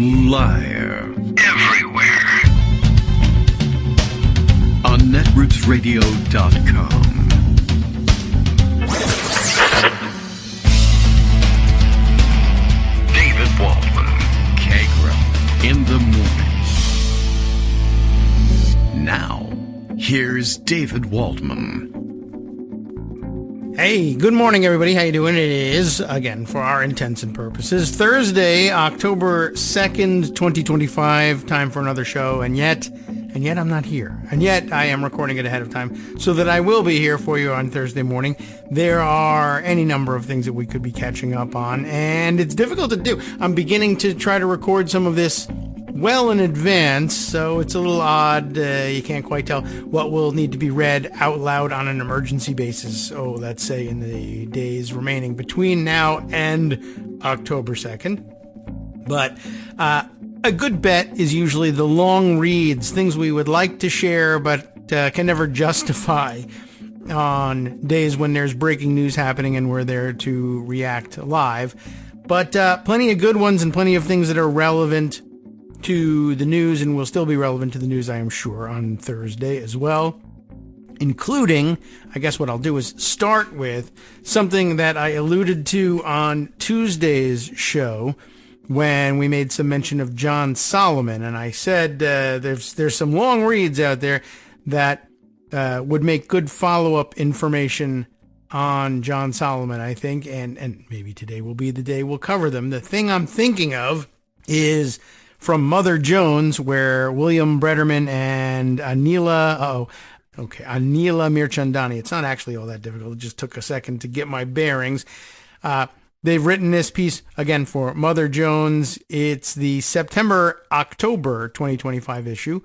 Live. Everywhere. On netrootsradio.com. David Waldman. Kagro. In the morning. Now, here's David Waldman. Hey, good morning, everybody. How you doing? It is, again, for our intents and purposes, Thursday, October 2nd, 2025. Time for another show, and yet I'm not here. And yet I am recording it ahead of time so that I will be here for you on Thursday morning. There are any number of things that we could be catching up on, and it's difficult to do. I'm beginning to try to record some of this well in advance, so it's a little odd. You can't quite tell what will need to be read out loud on an emergency basis. Oh, let's say in the days remaining between now and October 2nd. But a good bet is usually the long reads, things we would like to share but can never justify on days when there's breaking news happening and we're there to react live. But plenty of good ones and plenty of things that are relevant to the news and will still be relevant to the news, I am sure, on Thursday as well, including, I guess what I'll do is start with something that I alluded to on Tuesday's show when we made some mention of John Solomon, and I said there's some long reads out there that would make good follow-up information on John Solomon, I think, and maybe today will be the day we'll cover them. The thing I'm thinking of is from Mother Jones, where William Brederman and Anila Mirchandani. It's not actually all that difficult. It just took a second to get my bearings. They've written this piece, again, for Mother Jones. It's the September-October 2025 issue.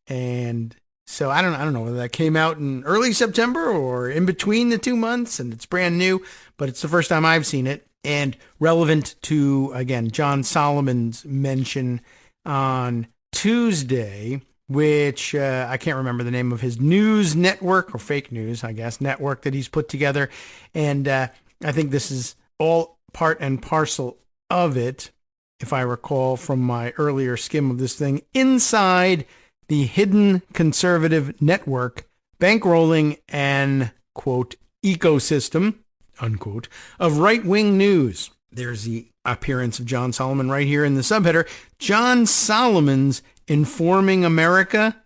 And so I don't know whether that came out in early September or in between the 2 months, and it's brand new, but it's the first time I've seen it. And relevant to, again, John Solomon's mention on Tuesday, which I can't remember the name of his news network, or fake news, I guess, network that he's put together. And I think this is all part and parcel of it, if I recall from my earlier skim of this thing, inside the hidden conservative network, bankrolling an, quote, ecosystem, unquote, of right-wing news. There's the appearance of John Solomon right here in the subheader. John Solomon's Informing America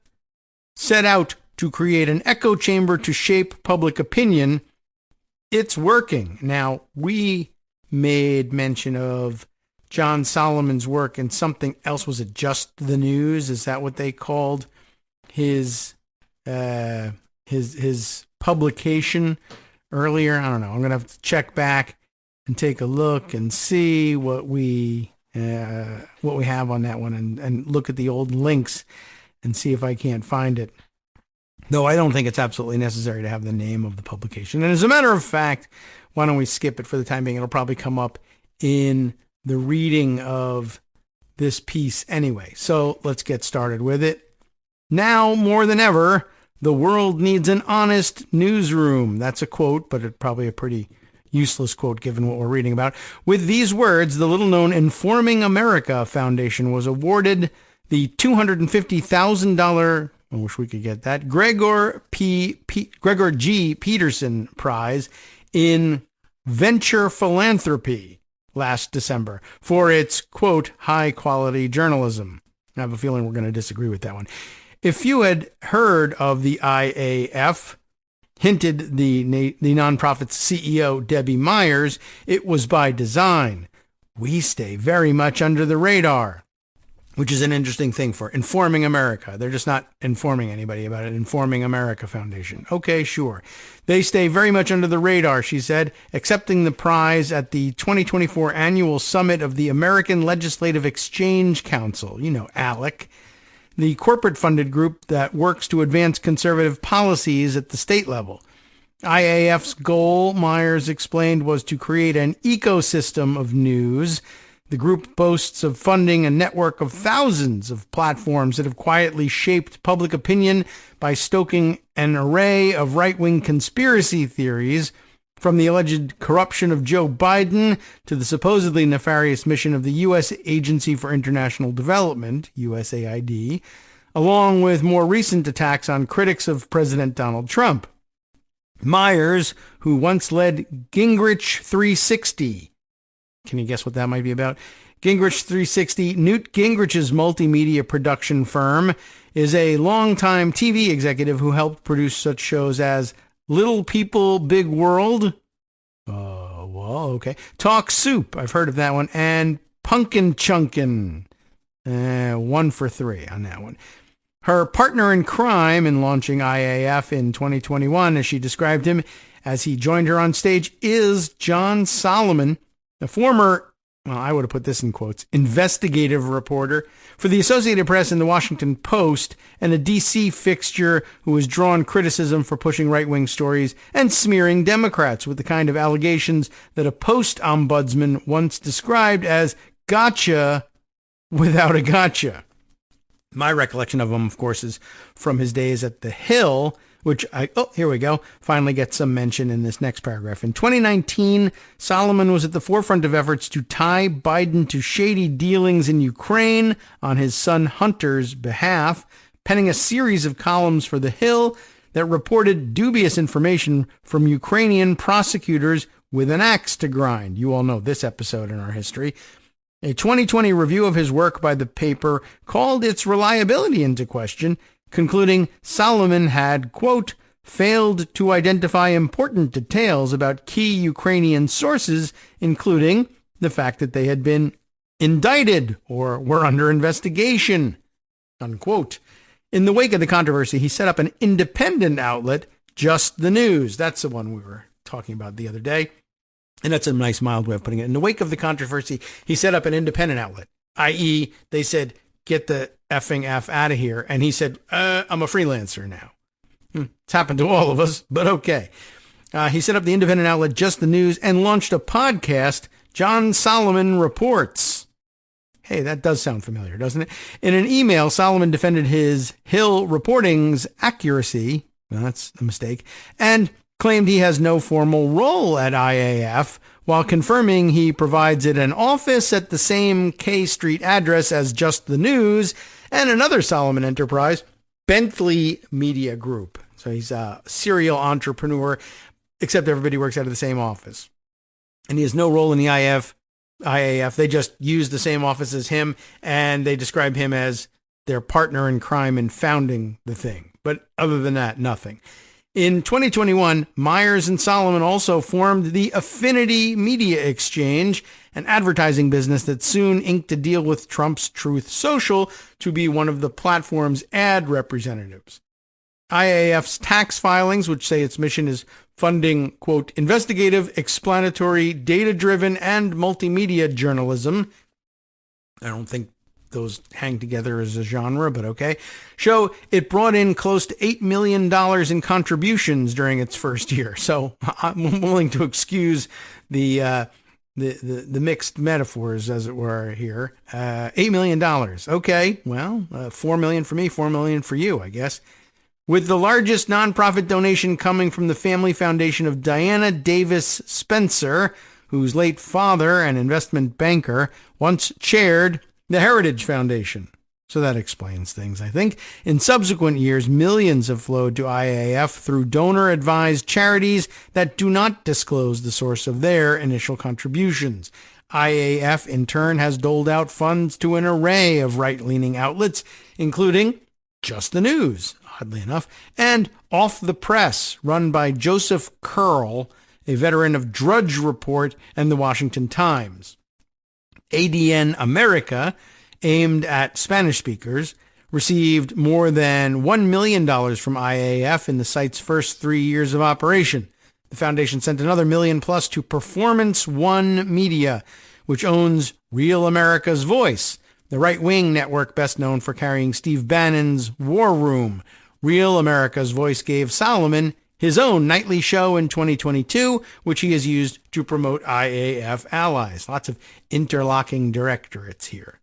set out to create an echo chamber to shape public opinion. It's working. Now, we made mention of John Solomon's work in something else. Was it Just the News? Is that what they called his publication earlier? I don't know. I'm going to have to check back and take a look and see what we have on that one and look at the old links and see if I can't find it. Though I don't think it's absolutely necessary to have the name of the publication. And as a matter of fact, why don't we skip it for the time being? It'll probably come up in the reading of this piece anyway. So let's get started with it. Now more than ever, the world needs an honest newsroom. That's a quote, but it's probably a pretty useless quote given what we're reading about. With these words, the little-known Informing America Foundation was awarded the $250,000, I wish we could get that, Gregor G. Peterson Prize in Venture Philanthropy last December for its, quote, high-quality journalism. I have a feeling we're going to disagree with that one. If you had heard of the IAF, hinted the nonprofit's CEO, Debbie Myers, it was by design. We stay very much under the radar, which is an interesting thing for Informing America. They're just not informing anybody about it. Informing America Foundation. Okay, sure. They stay very much under the radar, she said, accepting the prize at the 2024 annual summit of the American Legislative Exchange Council, ALEC, the corporate-funded group that works to advance conservative policies at the state level. IAF's goal, Myers explained, was to create an ecosystem of news. The group boasts of funding a network of thousands of platforms that have quietly shaped public opinion by stoking an array of right-wing conspiracy theories, From the alleged corruption of Joe Biden to the supposedly nefarious mission of the U.S. Agency for International Development, USAID, along with more recent attacks on critics of President Donald Trump. Myers, who once led Gingrich 360. Can you guess what that might be about? Gingrich 360, Newt Gingrich's multimedia production firm, is a longtime TV executive who helped produce such shows as Little People, Big World. Oh, well, okay. Talk Soup. I've heard of that one. And Punkin' Chunkin'. 1 for 3 on that one. Her partner in crime in launching IAF in 2021, as she described him as he joined her on stage, is John Solomon, a former, well, I would have put this in quotes, investigative reporter for the Associated Press and the Washington Post, and a D.C. fixture who has drawn criticism for pushing right-wing stories and smearing Democrats with the kind of allegations that a Post-ombudsman once described as gotcha without a gotcha. My recollection of him, of course, is from his days at The Hill, which here we go, finally gets some mention in this next paragraph. In 2019, Solomon was at the forefront of efforts to tie Biden to shady dealings in Ukraine on his son Hunter's behalf, penning a series of columns for The Hill that reported dubious information from Ukrainian prosecutors with an axe to grind. You all know this episode in our history. A 2020 review of his work by the paper called its reliability into question, concluding Solomon had, quote, failed to identify important details about key Ukrainian sources, including the fact that they had been indicted or were under investigation, unquote. In the wake of the controversy, he set up an independent outlet, Just the News. That's the one we were talking about the other day. And that's a nice, mild way of putting it. In the wake of the controversy, he set up an independent outlet, i.e., they said, get the effing F out of here. And he said, I'm a freelancer now. It's happened to all of us, but okay. He set up the independent outlet, Just the News, and launched a podcast, John Solomon Reports. Hey, that does sound familiar, doesn't it? In an email, Solomon defended his Hill reporting's accuracy. Well, that's a mistake. And claimed he has no formal role at IAF, while confirming he provides it an office at the same K Street address as Just the News and another Solomon enterprise, Bentley Media Group. So he's a serial entrepreneur, except everybody works out of the same office. And he has no role in the IAF. They just use the same office as him, and they describe him as their partner in crime in founding the thing. But other than that, nothing. In 2021, Myers and Solomon also formed the Affinity Media Exchange, an advertising business that soon inked a deal with Trump's Truth Social to be one of the platform's ad representatives. IAF's tax filings, which say its mission is funding, quote, investigative, explanatory, data-driven, and multimedia journalism. I don't think those hang together as a genre, but okay. Show it brought in close to $8 million in contributions during its first year. So I'm willing to excuse the mixed metaphors, as it were, here. $8 million. Okay, well, $4 million for me, $4 million for you, I guess. With the largest nonprofit donation coming from the family foundation of Diana Davis Spencer, whose late father, an investment banker, once chaired the Heritage Foundation. So that explains things, I think. In subsequent years, millions have flowed to IAF through donor-advised charities that do not disclose the source of their initial contributions. IAF, in turn, has doled out funds to an array of right-leaning outlets, including Just the News, oddly enough, and Off the Press, run by Joseph Curl, a veteran of Drudge Report and the Washington Times. ADN America, aimed at Spanish speakers, received more than $1 million from IAF in the site's first 3 years of operation. The foundation sent another $1 million plus to Performance One Media, which owns Real America's Voice, the right-wing network best known for carrying Steve Bannon's War Room. Real America's Voice gave Solomon his own nightly show in 2022, which he has used to promote IAF allies. Lots of interlocking directorates here.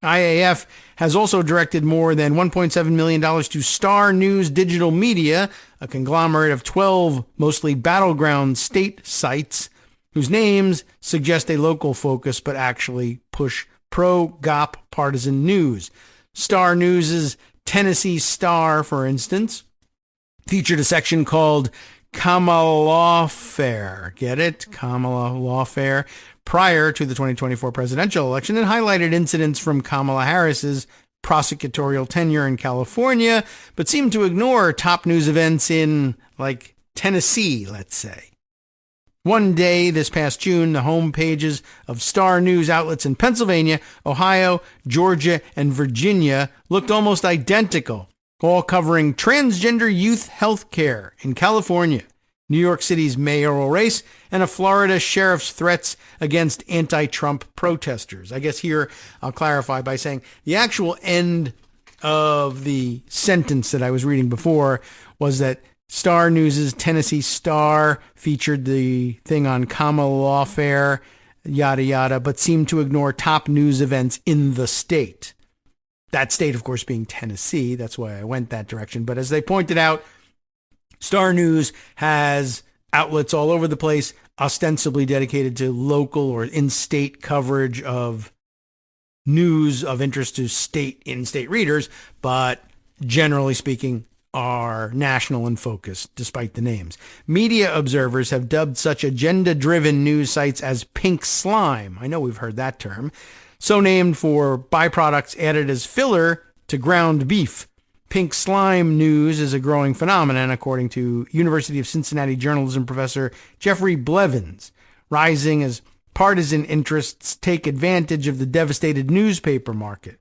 IAF has also directed more than $1.7 million to Star News Digital Media, a conglomerate of 12 mostly battleground state sites whose names suggest a local focus but actually push pro-GOP partisan news. Star News' Tennessee Star, for instance, featured a section called Kamala Lawfare. Get it? Kamala Lawfare. Prior to the 2024 presidential election, and highlighted incidents from Kamala Harris's prosecutorial tenure in California, but seemed to ignore top news events in, like, Tennessee, let's say. One day this past June, the home pages of Star News outlets in Pennsylvania, Ohio, Georgia, and Virginia looked almost identical, all covering transgender youth health care in California, New York City's mayoral race, and a Florida sheriff's threats against anti-Trump protesters. I guess here I'll clarify by saying the actual end of the sentence that I was reading before was that Star News' Tennessee Star featured the thing on Kamala Lawfare, yada, yada, but seemed to ignore top news events in the state. That state, of course, being Tennessee. That's why I went that direction. But as they pointed out, Star News has outlets all over the place, ostensibly dedicated to local or in-state coverage of news of interest to in-state readers, but generally speaking, are national in focus, despite the names. Media observers have dubbed such agenda-driven news sites as pink slime. I know we've heard that term. So named for byproducts added as filler to ground beef. Pink slime news is a growing phenomenon, according to University of Cincinnati journalism professor Jeffrey Blevins, rising as partisan interests take advantage of the devastated newspaper market.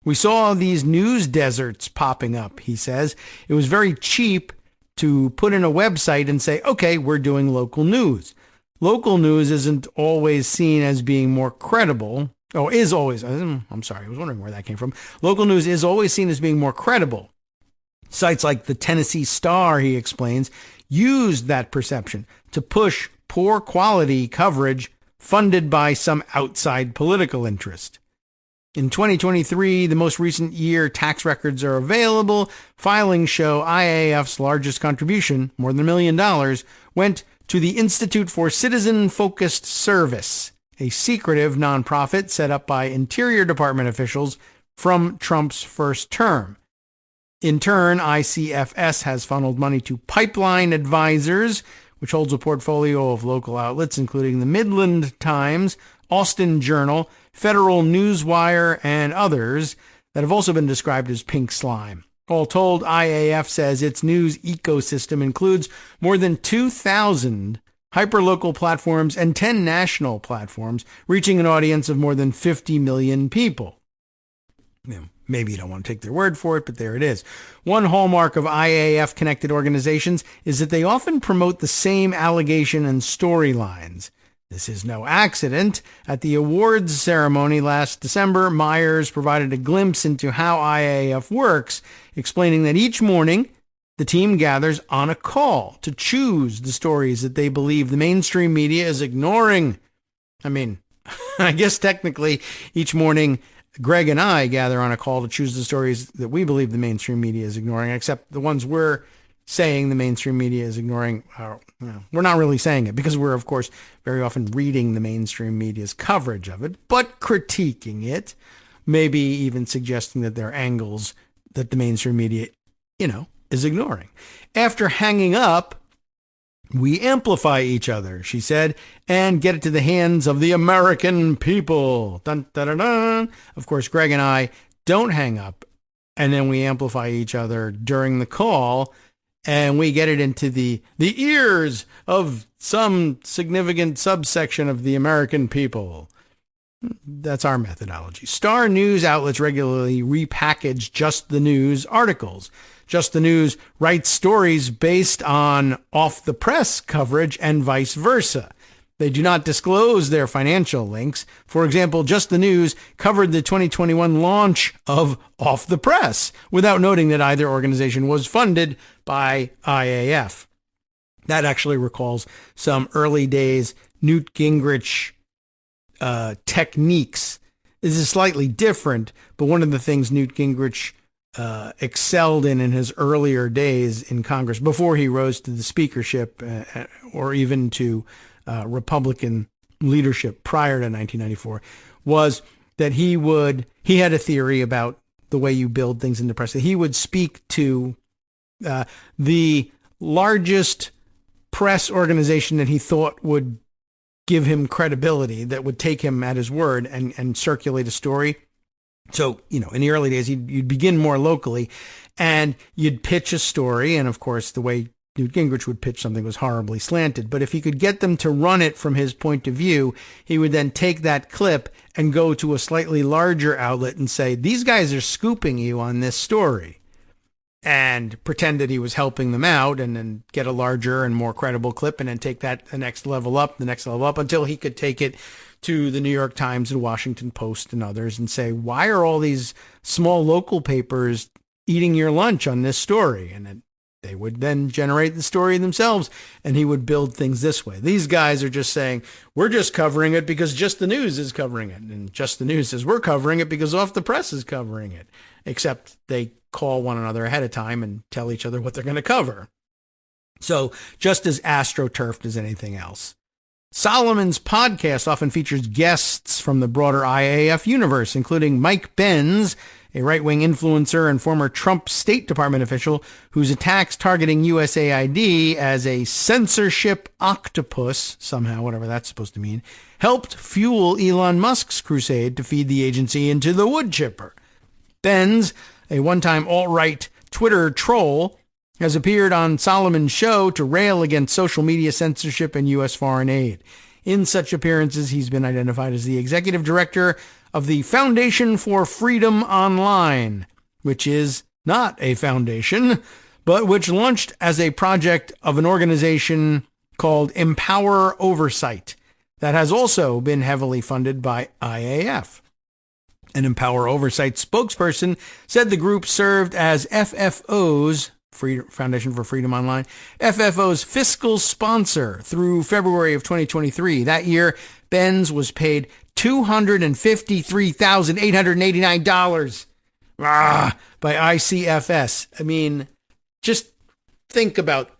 We saw these news deserts popping up, he says. It was very cheap to put in a website and say, okay, we're doing local news. Local news isn't always seen as being more credible. Oh, is always. I'm sorry, I was wondering where that came from. Local news is always seen as being more credible. Sites like the Tennessee Star, he explains, used that perception to push poor quality coverage funded by some outside political interest. In 2023, the most recent year tax records are available. Filings show IAF's largest contribution, more than $1 million, went to the Institute for Citizen-Focused Service, a secretive nonprofit set up by Interior Department officials from Trump's first term. In turn, ICFS has funneled money to Pipeline Advisors, which holds a portfolio of local outlets, including the Midland Times, Austin Journal, Federal Newswire, and others that have also been described as pink slime. All told, IAF says its news ecosystem includes more than 2,000 hyperlocal platforms and 10 national platforms, reaching an audience of more than 50 million people. Maybe you don't want to take their word for it, but there it is. One hallmark of IAF-connected organizations is that they often promote the same allegation and storylines. This is no accident. At the awards ceremony last December, Myers provided a glimpse into how IAF works, explaining that each morning the team gathers on a call to choose the stories that they believe the mainstream media is ignoring. I mean, I guess technically each morning Greg and I gather on a call to choose the stories that we believe the mainstream media is ignoring, except the ones we're saying the mainstream media is ignoring. We're not really saying it because we're, of course, very often reading the mainstream media's coverage of it, but critiquing it, maybe even suggesting that there are angles that the mainstream media, is ignoring. After hanging up, we amplify each other, she said, and get it to the hands of the American people. Dun, dun, dun, dun. Of course, Greg and I don't hang up, and then we amplify each other during the call, and we get it into the ears of some significant subsection of the American people. That's our methodology. Star News outlets regularly repackage Just the News articles. Just the News writes stories based on off-the-press coverage and vice versa. They do not disclose their financial links. For example, Just the News covered the 2021 launch of Off the Press without noting that either organization was funded by IAF. That actually recalls some early days Newt Gingrich techniques. is slightly different, but one of the things Newt Gingrich excelled in his earlier days in Congress, before he rose to the speakership or even to Republican leadership prior to 1994, was that he had a theory about the way you build things in the press. He would speak to the largest press organization that he thought would give him credibility, that would take him at his word and circulate a story. So, in the early days, you'd begin more locally and you'd pitch a story. And of course, the way Newt Gingrich would pitch something was horribly slanted. But if he could get them to run it from his point of view, he would then take that clip and go to a slightly larger outlet and say, these guys are scooping you on this story, and pretend that he was helping them out, and then get a larger and more credible clip, and then take that the next level up, until he could take it to the New York Times and Washington Post and others and say, why are all these small local papers eating your lunch on this story? And then they would then generate the story themselves, and he would build things this way. These guys are just saying, we're just covering it because Just the News is covering it. And Just the News says, we're covering it because Off the Press is covering it. Except they call one another ahead of time and tell each other what they're going to cover. So just as astroturfed as anything else. Solomon's podcast often features guests from the broader IAF universe, including Mike Benz, a right-wing influencer and former Trump State Department official whose attacks targeting USAID as a censorship octopus, somehow, whatever that's supposed to mean, helped fuel Elon Musk's crusade to feed the agency into the wood chipper. Benz, a one-time alt-right Twitter troll, has appeared on Solomon's show to rail against social media censorship and U.S. foreign aid. In such appearances, he's been identified as the executive director of the Foundation for Freedom Online, which is not a foundation, but which launched as a project of an organization called Empower Oversight that has also been heavily funded by IAF. An Empower Oversight spokesperson said the group served as FFO's, Foundation for Freedom Online, FFO's fiscal sponsor through February of 2023. That year, Benz was paid $253,889 by ICFS. I mean, just think about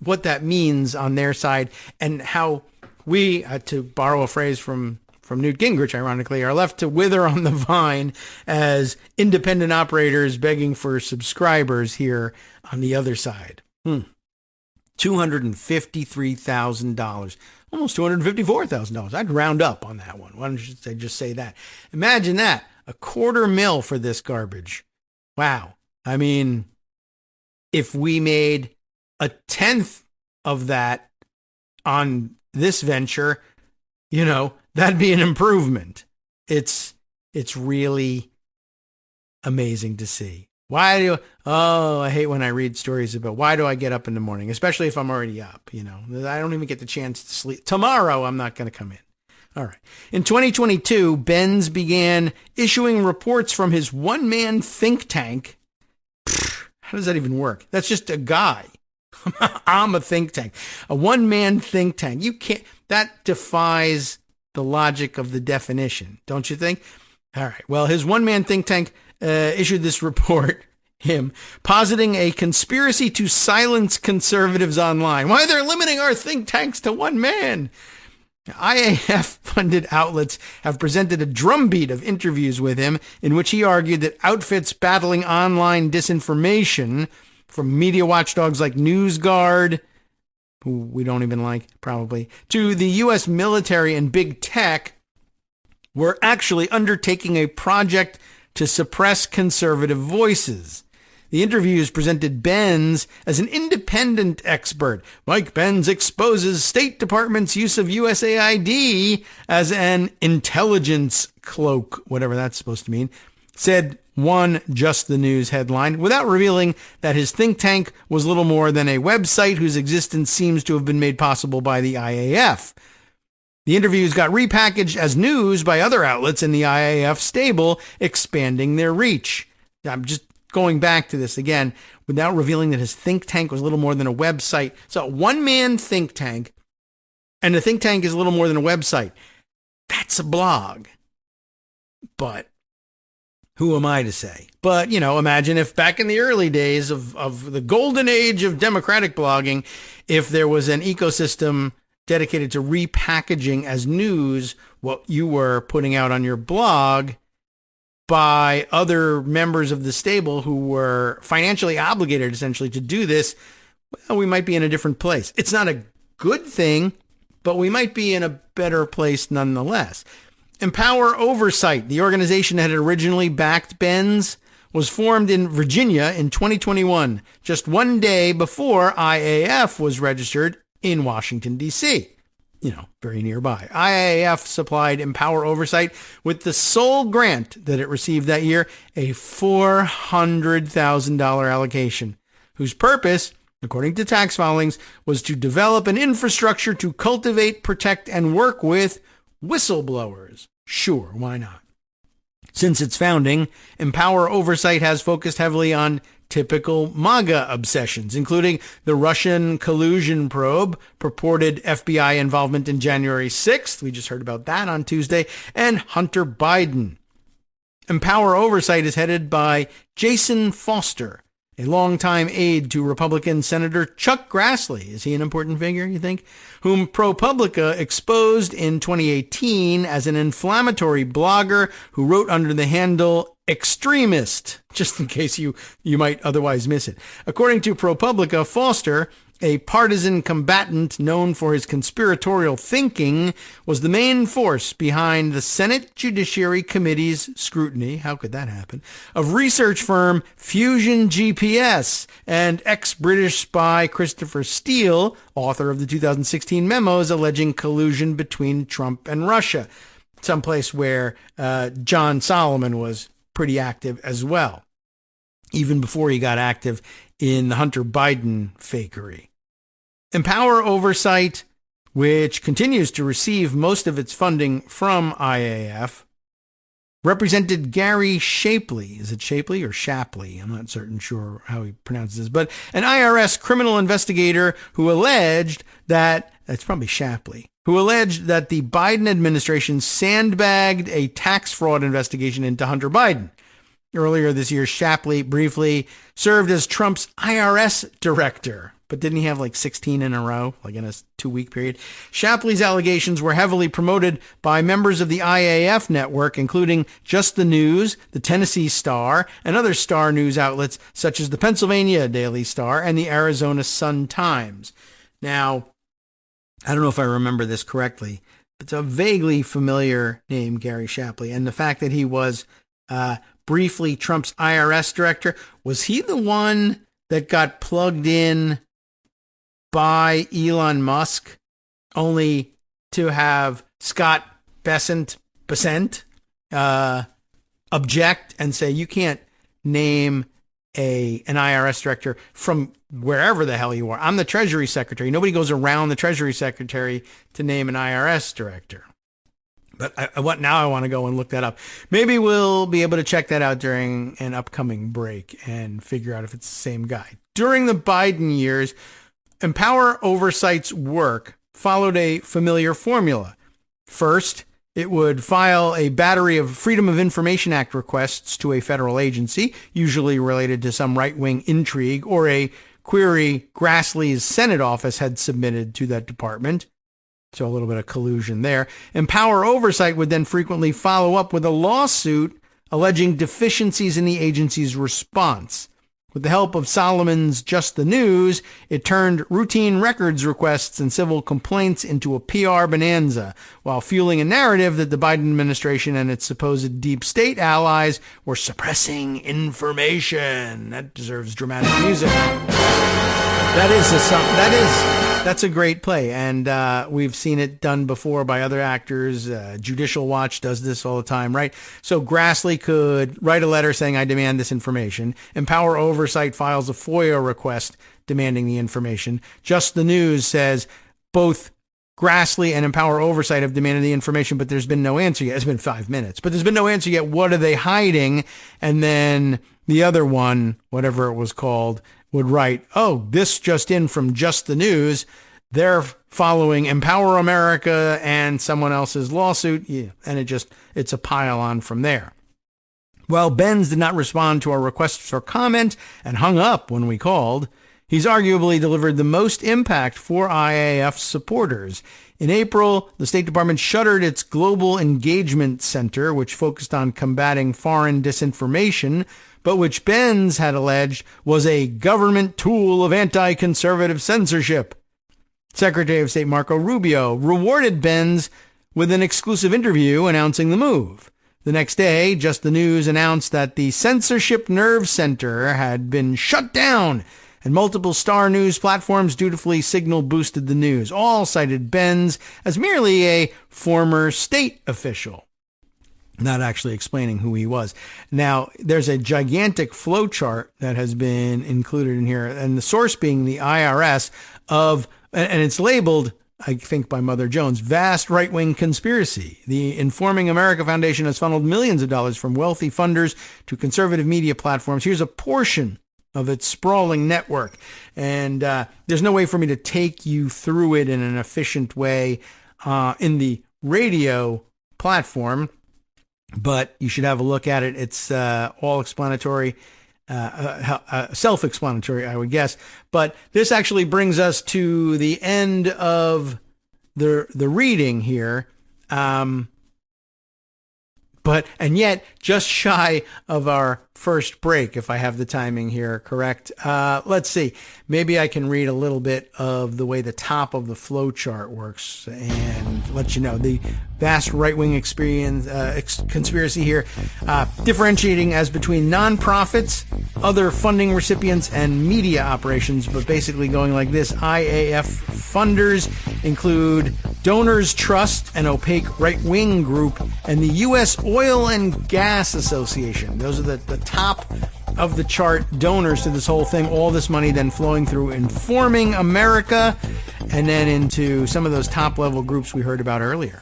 what that means on their side, and how we, to borrow a phrase from Newt Gingrich, ironically, are left to wither on the vine as independent operators begging for subscribers here on the other side. $253,000, almost $254,000. I'd round up on that one. Why don't you just say that? Imagine that, $250,000 for this garbage. Wow. I mean, if we made 1/10 of that on this venture, that'd be an improvement. It's really amazing to see. I hate when I read stories about why do I get up in the morning, especially if I'm already up, I don't even get the chance to sleep. Tomorrow, I'm not going to come in. All right. In 2022, Benz began issuing reports from his one-man think tank. How does that even work? That's just a guy. I'm a think tank. A one-man think tank. That defies the logic of the definition, don't you think? All right. Well, his one-man think tank issued this report, positing a conspiracy to silence conservatives online. Why they're limiting our think tanks to one man? IAF-funded outlets have presented a drumbeat of interviews with him in which he argued that outfits battling online disinformation, from media watchdogs like NewsGuard, who we don't even like, probably, to the U.S. military and big tech, were actually undertaking a project to suppress conservative voices. The interviews presented Benz as an independent expert. Mike Benz exposes State Department's use of USAID as an intelligence cloak, whatever that's supposed to mean, said one Just the News headline, without revealing that his think tank was little more than a website whose existence seems to have been made possible by the IAF. The interviews got repackaged as news by other outlets in the IAF stable, expanding their reach. I'm just going back to this again, without revealing that his think tank was little more than a website. So a one-man think tank, and the think tank is little more than a website. That's a blog. But who am I to say? But, imagine if back in the early days of the golden age of democratic blogging, if there was an ecosystem dedicated to repackaging as news what you were putting out on your blog by other members of the stable who were financially obligated essentially to do this, well, we might be in a different place. It's not a good thing, but we might be in a better place nonetheless. Empower Oversight, the organization that had originally backed Benz, was formed in Virginia in 2021, just one day before IAF was registered in Washington, D.C., very nearby. IAF supplied Empower Oversight with the sole grant that it received that year, a $400,000 allocation, whose purpose, according to tax filings, was to develop an infrastructure to cultivate, protect, and work with whistleblowers. Sure, why not? Since its founding, Empower Oversight has focused heavily on typical MAGA obsessions, including the Russian collusion probe, purported FBI involvement in January 6th, we just heard about that on Tuesday, and Hunter Biden. Empower Oversight is headed by Jason Foster, a longtime aide to Republican Senator Chuck Grassley. Is he an important figure, you think? Whom ProPublica exposed in 2018 as an inflammatory blogger who wrote under the handle extremist, just in case you might otherwise miss it. According to ProPublica, Foster, a partisan combatant known for his conspiratorial thinking, was the main force behind the Senate Judiciary Committee's scrutiny, how could that happen, of research firm Fusion GPS and ex-British spy Christopher Steele, author of the 2016 memos alleging collusion between Trump and Russia, someplace where John Solomon was pretty active as well, even before he got active in the Hunter Biden fakery. Empower Oversight, which continues to receive most of its funding from IAF, represented Gary Shapley. Is it Shapley or Shapley? I'm not sure how he pronounces this, but an IRS criminal investigator who alleged that, it's probably Shapley, who alleged that the Biden administration sandbagged a tax fraud investigation into Hunter Biden. Earlier this year, Shapley briefly served as Trump's IRS director. But didn't he have like 16 in a row, like in a 2-week period? Shapley's allegations were heavily promoted by members of the IAF network, including Just the News, the Tennessee Star, and other Star news outlets such as the Pennsylvania Daily Star and the Arizona Sun-Times. Now, I don't know if I remember this correctly, but it's a vaguely familiar name, Gary Shapley. And the fact that he was briefly Trump's IRS director, was he the one that got plugged in by Elon Musk, only to have Scott Bessent object and say, you can't name an IRS director from wherever the hell you are. I'm the Treasury Secretary. Nobody goes around the Treasury Secretary to name an IRS director. But I want to go and look that up. Maybe we'll be able to check that out during an upcoming break and figure out if it's the same guy. During the Biden years, Empower Oversight's work followed a familiar formula. First, it would file a battery of Freedom of Information Act requests to a federal agency, usually related to some right-wing intrigue or a query Grassley's Senate office had submitted to that department. So a little bit of collusion there. Empower Oversight would then frequently follow up with a lawsuit alleging deficiencies in the agency's response. With the help of Solomon's Just the News, it turned routine records requests and civil complaints into a PR bonanza, while fueling a narrative that the Biden administration and its supposed deep state allies were suppressing information. That deserves dramatic music. That's a great play, and we've seen it done before by other actors. Judicial Watch does this all the time, right? So Grassley could write a letter saying, I demand this information. Empower Oversight files a FOIA request demanding the information. Just the News says both Grassley and Empower Oversight have demanded the information, but there's been no answer yet. It's been 5 minutes, but there's been no answer yet. What are they hiding? And then the other one, whatever it was called, would write, oh, this just in from Just the News. they're following Empower America and someone else's lawsuit, and it's a pile on from there. Well, Benz did not respond to our requests for comment and hung up when we called. He's arguably delivered the most impact for IAF supporters. In April, the State Department shuttered its Global Engagement Center, which focused on combating foreign disinformation, but which Benz had alleged was a government tool of anti-conservative censorship. Secretary of State Marco Rubio rewarded Benz with an exclusive interview announcing the move. The next day, Just the News announced that the Censorship Nerve Center had been shut down, and multiple Star News platforms dutifully signal-boosted the news. All cited Benz as merely a former state official, not actually explaining who he was. Now, there's a gigantic flowchart that has been included in here, and the source being the IRS and it's labeled, I think by Mother Jones, vast right-wing conspiracy. The Informing America Foundation has funneled millions of dollars from wealthy funders to conservative media platforms. Here's a portion of its sprawling network. And there's no way for me to take you through it in an efficient way in the radio platform, but you should have a look at it. It's all explanatory. Self-explanatory, I would guess. But this actually brings us to the end of the reading here. And yet just shy of our first break, if I have the timing here correct. Let's see. Maybe I can read a little bit of the way the top of the flow chart works and let you know the vast right-wing conspiracy here, differentiating as between nonprofits, other funding recipients, and media operations, but basically going like this. IAF funders include Donors Trust, an opaque right-wing group, and the U.S. Oil and Gas Association. Those are the top of the chart donors to this whole thing. All this money then flowing through Informing America and then into some of those top-level groups we heard about earlier.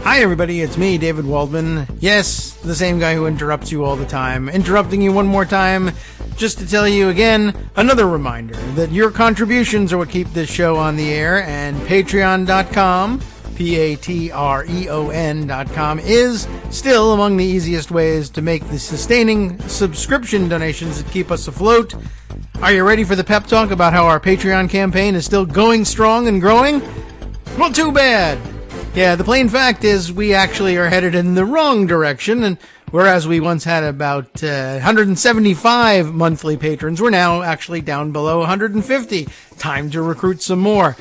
Hi, everybody. It's me, David Waldman. Yes, the same guy who interrupts you all the time. Interrupting you one more time just to tell you again, another reminder that your contributions are what keep this show on the air, and Patreon.com, Patreon.com, is still among the easiest ways to make the sustaining subscription donations that keep us afloat. Are you ready for the pep talk about how our Patreon campaign is still going strong and growing? Well, too bad. Yeah, the plain fact is we actually are headed in the wrong direction, and whereas we once had about 175 monthly patrons, we're now actually down below 150. Time to recruit some more.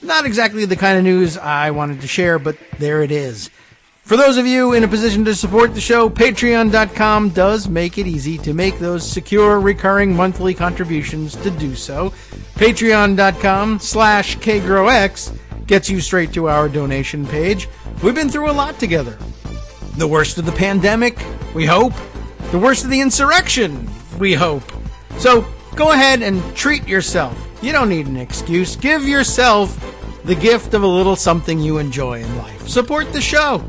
Not exactly the kind of news I wanted to share, but there it is. For those of you in a position to support the show, Patreon.com does make it easy to make those secure, recurring monthly contributions to do so. Patreon.com/KagroX gets you straight to our donation page. We've been through a lot together. The worst of the pandemic, we hope. The worst of the insurrection, we hope. So go ahead and treat yourself. You don't need an excuse. Give yourself the gift of a little something you enjoy in life. Support the show.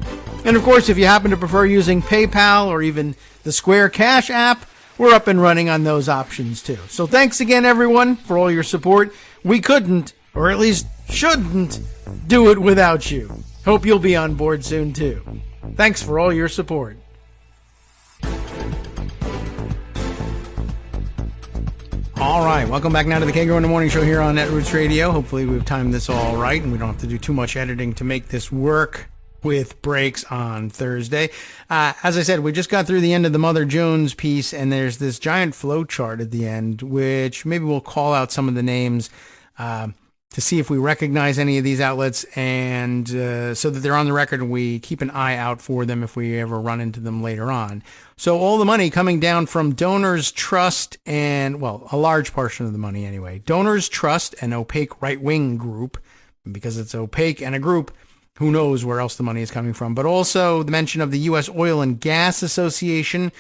And of course, if you happen to prefer using PayPal or even the Square Cash app, we're up and running on those options too. So thanks again, everyone, for all your support. We couldn't, or at least shouldn't, do it without you. Hope you'll be on board soon too. Thanks for all your support. All right, welcome back now to the Kagro in the Morning Show here on Netroots Radio. Hopefully we've timed this all right and we don't have to do too much editing to make this work with breaks on Thursday. As I said, we just got through the end of the Mother Jones piece, and there's this giant flow chart at the end, which maybe we'll call out some of the names to see if we recognize any of these outlets, and so that they're on the record and we keep an eye out for them if we ever run into them later on. So all the money coming down from Donors Trust and, well, a large portion of the money anyway. Donors Trust, an opaque right-wing group, because it's opaque and a group, who knows where else the money is coming from. But also the mention of the U.S. Oil and Gas Association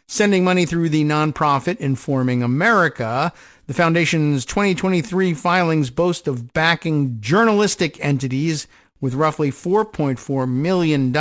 sending money through the nonprofit Informing America. The foundation's 2023 filings boast of backing journalistic entities with roughly $4.4 million.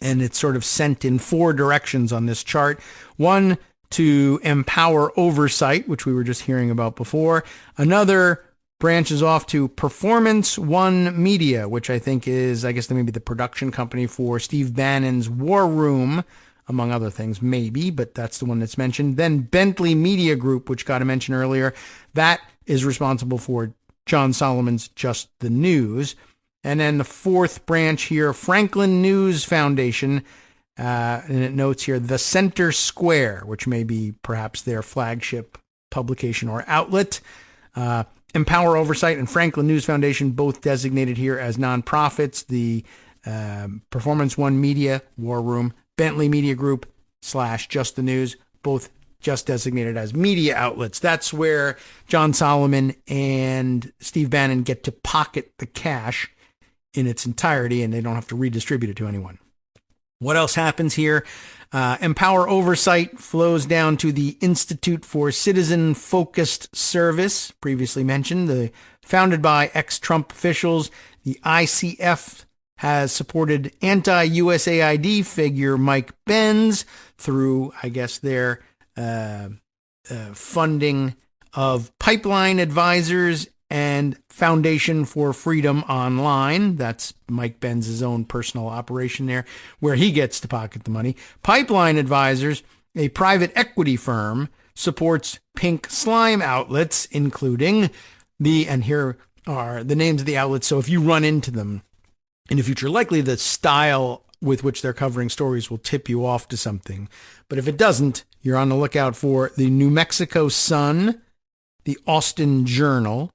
And it's sort of sent in four directions on this chart. One, to empower oversight, which we were just hearing about before. Another, branches off to Performance One Media, which I think is, I guess, maybe the production company for Steve Bannon's War Room, among other things, maybe, but that's the one that's mentioned. Then Bentley Media Group, which got a mention earlier, that is responsible for John Solomon's Just the News. And then the fourth branch here, Franklin News Foundation, and it notes here, the Center Square, which may be perhaps their flagship publication or outlet. Empower Oversight and Franklin News Foundation, both designated here as nonprofits. The Performance One Media, War Room, Bentley Media Group / Just the News, both just designated as media outlets. That's where John Solomon and Steve Bannon get to pocket the cash in its entirety, and they don't have to redistribute it to anyone. What else happens here? Empower Oversight flows down to the Institute for Citizen-Focused Service, previously mentioned, founded by ex-Trump officials. The ICF has supported anti-USAID figure Mike Benz through, I guess, their funding of Pipeline Advisors and Foundation for Freedom Online. That's Mike Benz's own personal operation there, where he gets to pocket the money. Pipeline Advisors, a private equity firm, supports pink slime outlets, including and here are the names of the outlets, so if you run into them in the future, likely the style with which they're covering stories will tip you off to something. But if it doesn't, you're on the lookout for the New Mexico Sun, the Austin Journal,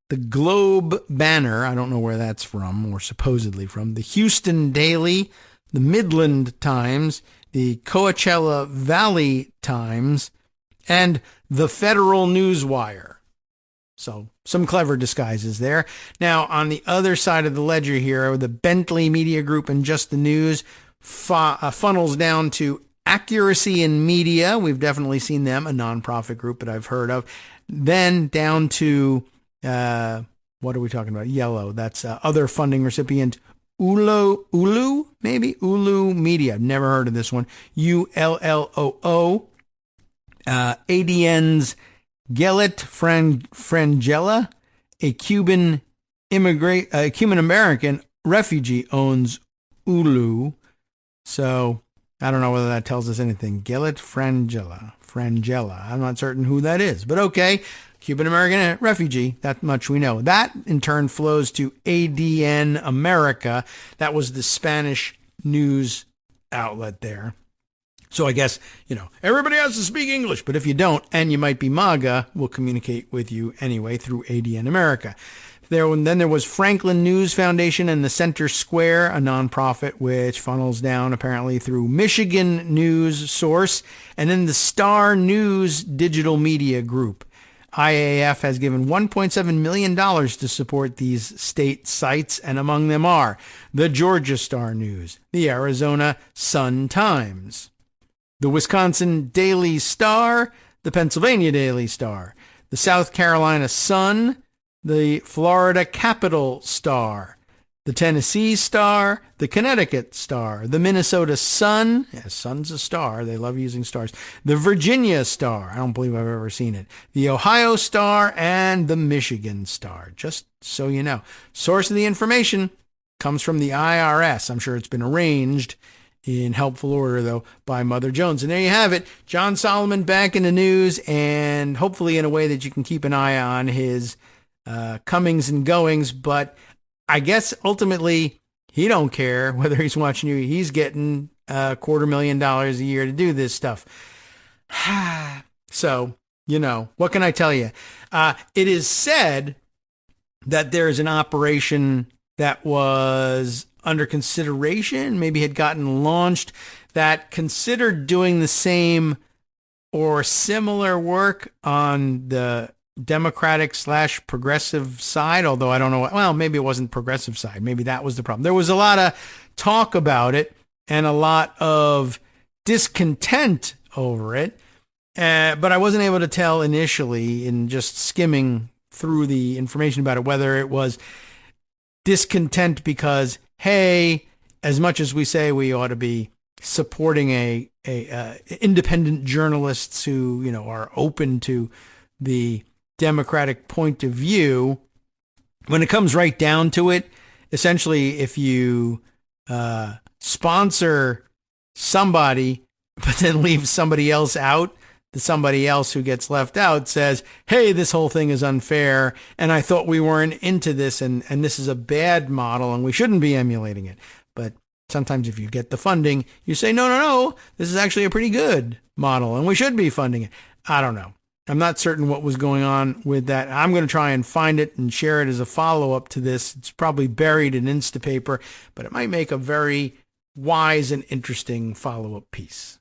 the Globe Banner, I don't know where that's from, or supposedly from, the Houston Daily, the Midland Times, the Coachella Valley Times, and the Federal Newswire. So some clever disguises there. Now, on the other side of the ledger here, the Bentley Media Group and Just the News funnels down to Accuracy in Media. We've definitely seen them, a nonprofit group that I've heard of. Then down to, what are we talking about? Yellow. That's other funding recipient, Ulu Media. Never heard of this one. ULLOO. ADN's Gelit Frangella, a Cuban American refugee, owns Ulu. So I don't know whether that tells us anything. Gelit Frangella. I'm not certain who that is, but okay. Cuban American refugee. That much we know. That in turn flows to ADN America. That was the Spanish news outlet there. So I guess, everybody has to speak English, but if you don't, and you might be MAGA, we'll communicate with you anyway through ADN America. Then there was Franklin News Foundation and the Center Square, a nonprofit which funnels down apparently through Michigan News Source, and then the Star News Digital Media Group. IAF has given $1.7 million to support these state sites, and among them are the Georgia Star News, the Arizona Sun-Times, the Wisconsin Daily Star, the Pennsylvania Daily Star, the South Carolina Sun, the Florida Capital Star, the Tennessee Star, the Connecticut Star, the Minnesota Sun, yes, Sun's a star, they love using stars, the Virginia Star, I don't believe I've ever seen it, the Ohio Star, and the Michigan Star, just so you know. Source of the information comes from the IRS. I'm sure it's been arranged in helpful order, though, by Mother Jones. And there you have it. John Solomon back in the news, and hopefully in a way that you can keep an eye on his comings and goings. But I guess ultimately he don't care whether he's watching you. He's getting $250,000 a year to do this stuff. So, what can I tell you? It is said that there's an operation that was under consideration, maybe had gotten launched, that considered doing the same or similar work on the Democratic / progressive side, although I don't know. Well, maybe it wasn't progressive side. Maybe that was the problem. There was a lot of talk about it and a lot of discontent over it, but I wasn't able to tell initially in just skimming through the information about it whether it was discontent because, hey, as much as we say we ought to be supporting a independent journalists who, are open to the Democratic point of view, when it comes right down to it, essentially, if you sponsor somebody, but then leave somebody else out, the somebody else who gets left out says, hey, this whole thing is unfair, and I thought we weren't into this, and this is a bad model, and we shouldn't be emulating it. But sometimes if you get the funding, you say, no, this is actually a pretty good model, and we should be funding it. I don't know. I'm not certain what was going on with that. I'm going to try and find it and share it as a follow-up to this. It's probably buried in Instapaper, but it might make a very wise and interesting follow-up piece.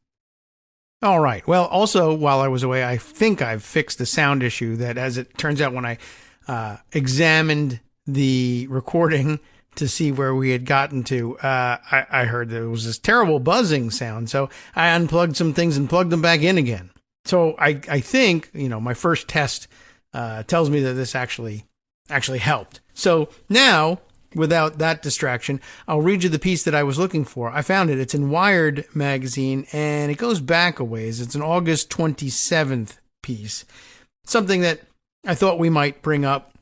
All right. Well, also, while I was away, I think I've fixed the sound issue that, as it turns out, when I examined the recording to see where we had gotten to, I heard there was this terrible buzzing sound. So I unplugged some things and plugged them back in again. So I think, my first test tells me that this actually helped. So now, without that distraction, I'll read you the piece that I was looking for. I found it. It's in Wired magazine, and it goes back a ways. It's an August 27th piece, something that I thought we might bring up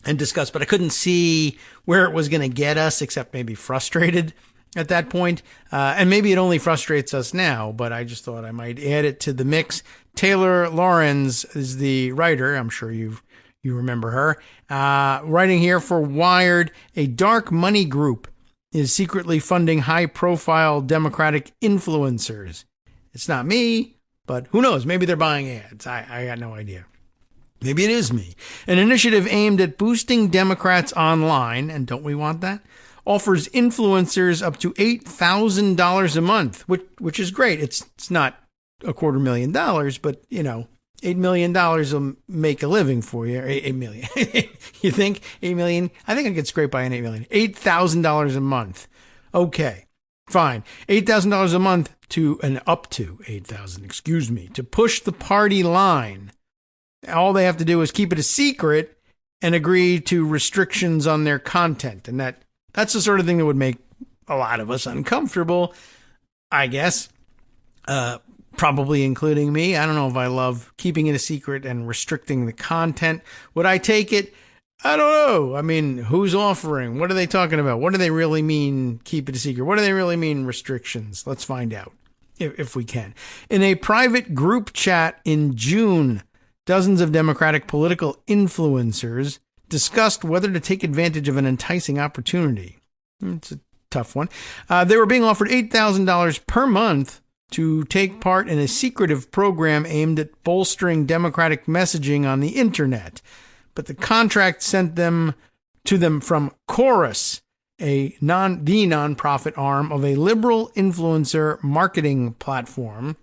and discuss, but I couldn't see where it was going to get us, except maybe frustrated at that point. And maybe it only frustrates us now, but I just thought I might add it to the mix. Taylor Lorenz is the writer. I'm sure you remember her. Writing here for Wired, a dark money group is secretly funding high-profile Democratic influencers. It's not me, but who knows? Maybe they're buying ads. I got no idea. Maybe it is me. An initiative aimed at boosting Democrats online, and don't we want that? Offers influencers up to $8,000 a month, which is great. It's not $250,000, but $8 million will make a living for you. 8 million. You think 8 million? I think I could scrape by an 8 million. $8,000 a month. Okay, fine. $8,000 a month up to 8,000, to push the party line. All they have to do is keep it a secret and agree to restrictions on their content. And that's the sort of thing that would make a lot of us uncomfortable, I guess. Probably including me. I don't know if I love keeping it a secret and restricting the content. Would I take it? I don't know. I mean, who's offering? What are they talking about? What do they really mean, keep it a secret? What do they really mean, restrictions? Let's find out, if we can. In a private group chat in June, dozens of Democratic political influencers discussed whether to take advantage of an enticing opportunity. It's a tough one. They were being offered $8,000 per month to take part in a secretive program aimed at bolstering Democratic messaging on the internet. But the contract sent them to them from Chorus, the nonprofit arm of a liberal influencer marketing platform,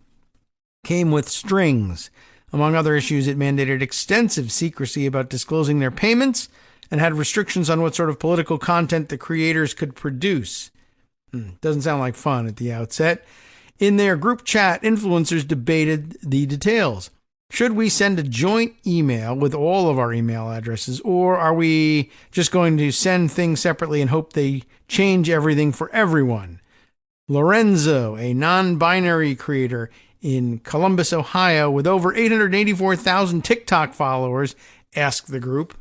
came with strings. Among other issues, it mandated extensive secrecy about disclosing their payments and had restrictions on what sort of political content the creators could produce. Doesn't sound like fun at the outset. In their group chat, influencers debated the details. Should we send a joint email with all of our email addresses, or are we just going to send things separately and hope they change everything for everyone? Lorenzo, a non-binary creator in Columbus, Ohio, with over 884,000 TikTok followers, asked the group.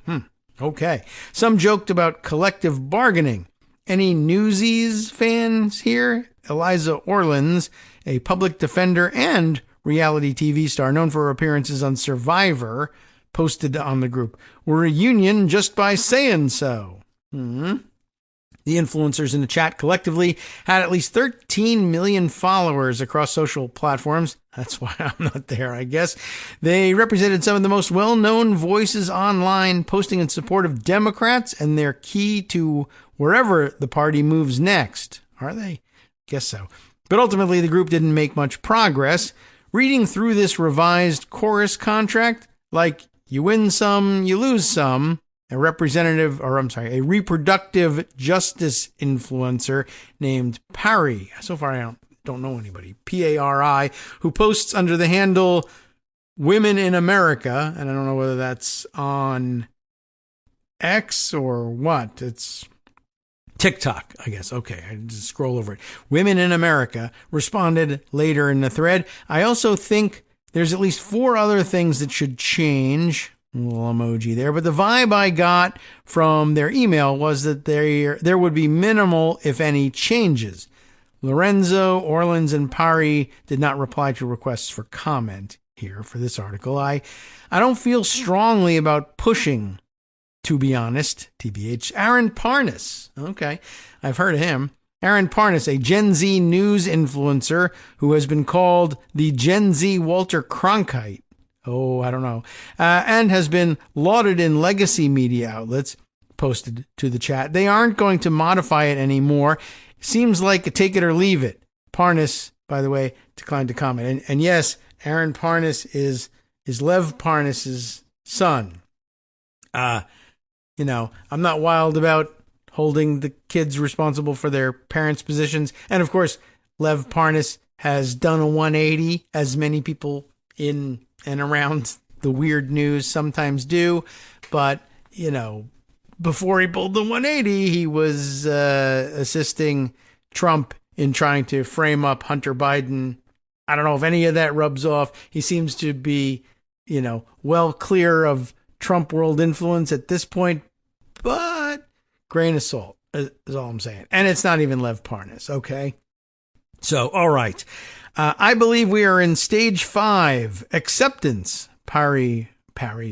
Okay. Some joked about collective bargaining. Any Newsies fans here? Eliza Orlins, a public defender and reality TV star known for her appearances on Survivor, posted on the group, "We're a union just by saying so." The influencers in the chat collectively had at least 13 million followers across social platforms. That's why I'm not there, I guess. They represented some of the most well-known voices online, posting in support of Democrats and their key to wherever the party moves next. Are they? Guess so. But ultimately, the group didn't make much progress. Reading through this revised Chorus contract, like you win some, you lose some, a reproductive justice influencer named Pari. So far, I don't know anybody. Pari, who posts under the handle Women in America, and I don't know whether that's on X or what. It's TikTok, I guess. Okay, I just scroll over it. Women in America responded later in the thread. I also think there's at least 4 other things that should change. little emoji there. But the vibe I got from their email was that there would be minimal, if any, changes. Lorenzo, Orleans, and Pari did not reply to requests for comment here for this article. I don't feel strongly about pushing, to be honest. TBH. Aaron Parnas. Okay, I've heard of him. Aaron Parnas, a Gen Z news influencer who has been called the Gen Z Walter Cronkite. Oh, I don't know. And has been lauded in legacy media outlets, posted to the chat. They aren't going to modify it anymore. Seems like a take it or leave it. Parnas, by the way, declined to comment. And yes, Aaron Parnas is Lev Parnas's son. I'm not wild about holding the kids responsible for their parents' positions. And of course, Lev Parnas has done a 180, as many people in and around the weird news sometimes do. But, before he pulled the 180, he was assisting Trump in trying to frame up Hunter Biden. I don't know if any of that rubs off. He seems to be, well clear of Trump world influence at this point, but grain of salt is all I'm saying. And it's not even Lev Parnas, okay? So, all right. I believe we are in stage 5, acceptance, Pari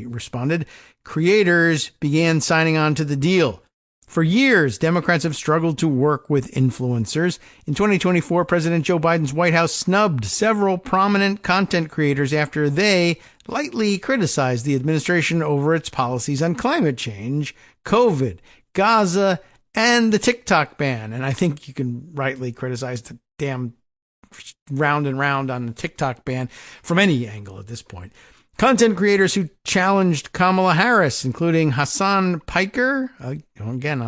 responded. Creators began signing on to the deal. For years, Democrats have struggled to work with influencers. In 2024, President Joe Biden's White House snubbed several prominent content creators after they lightly criticized the administration over its policies on climate change, COVID, Gaza, and the TikTok ban. And I think you can rightly criticize the damn round and round on the TikTok ban from any angle at this point. Content creators who challenged Kamala Harris, including Hassan Piker, again,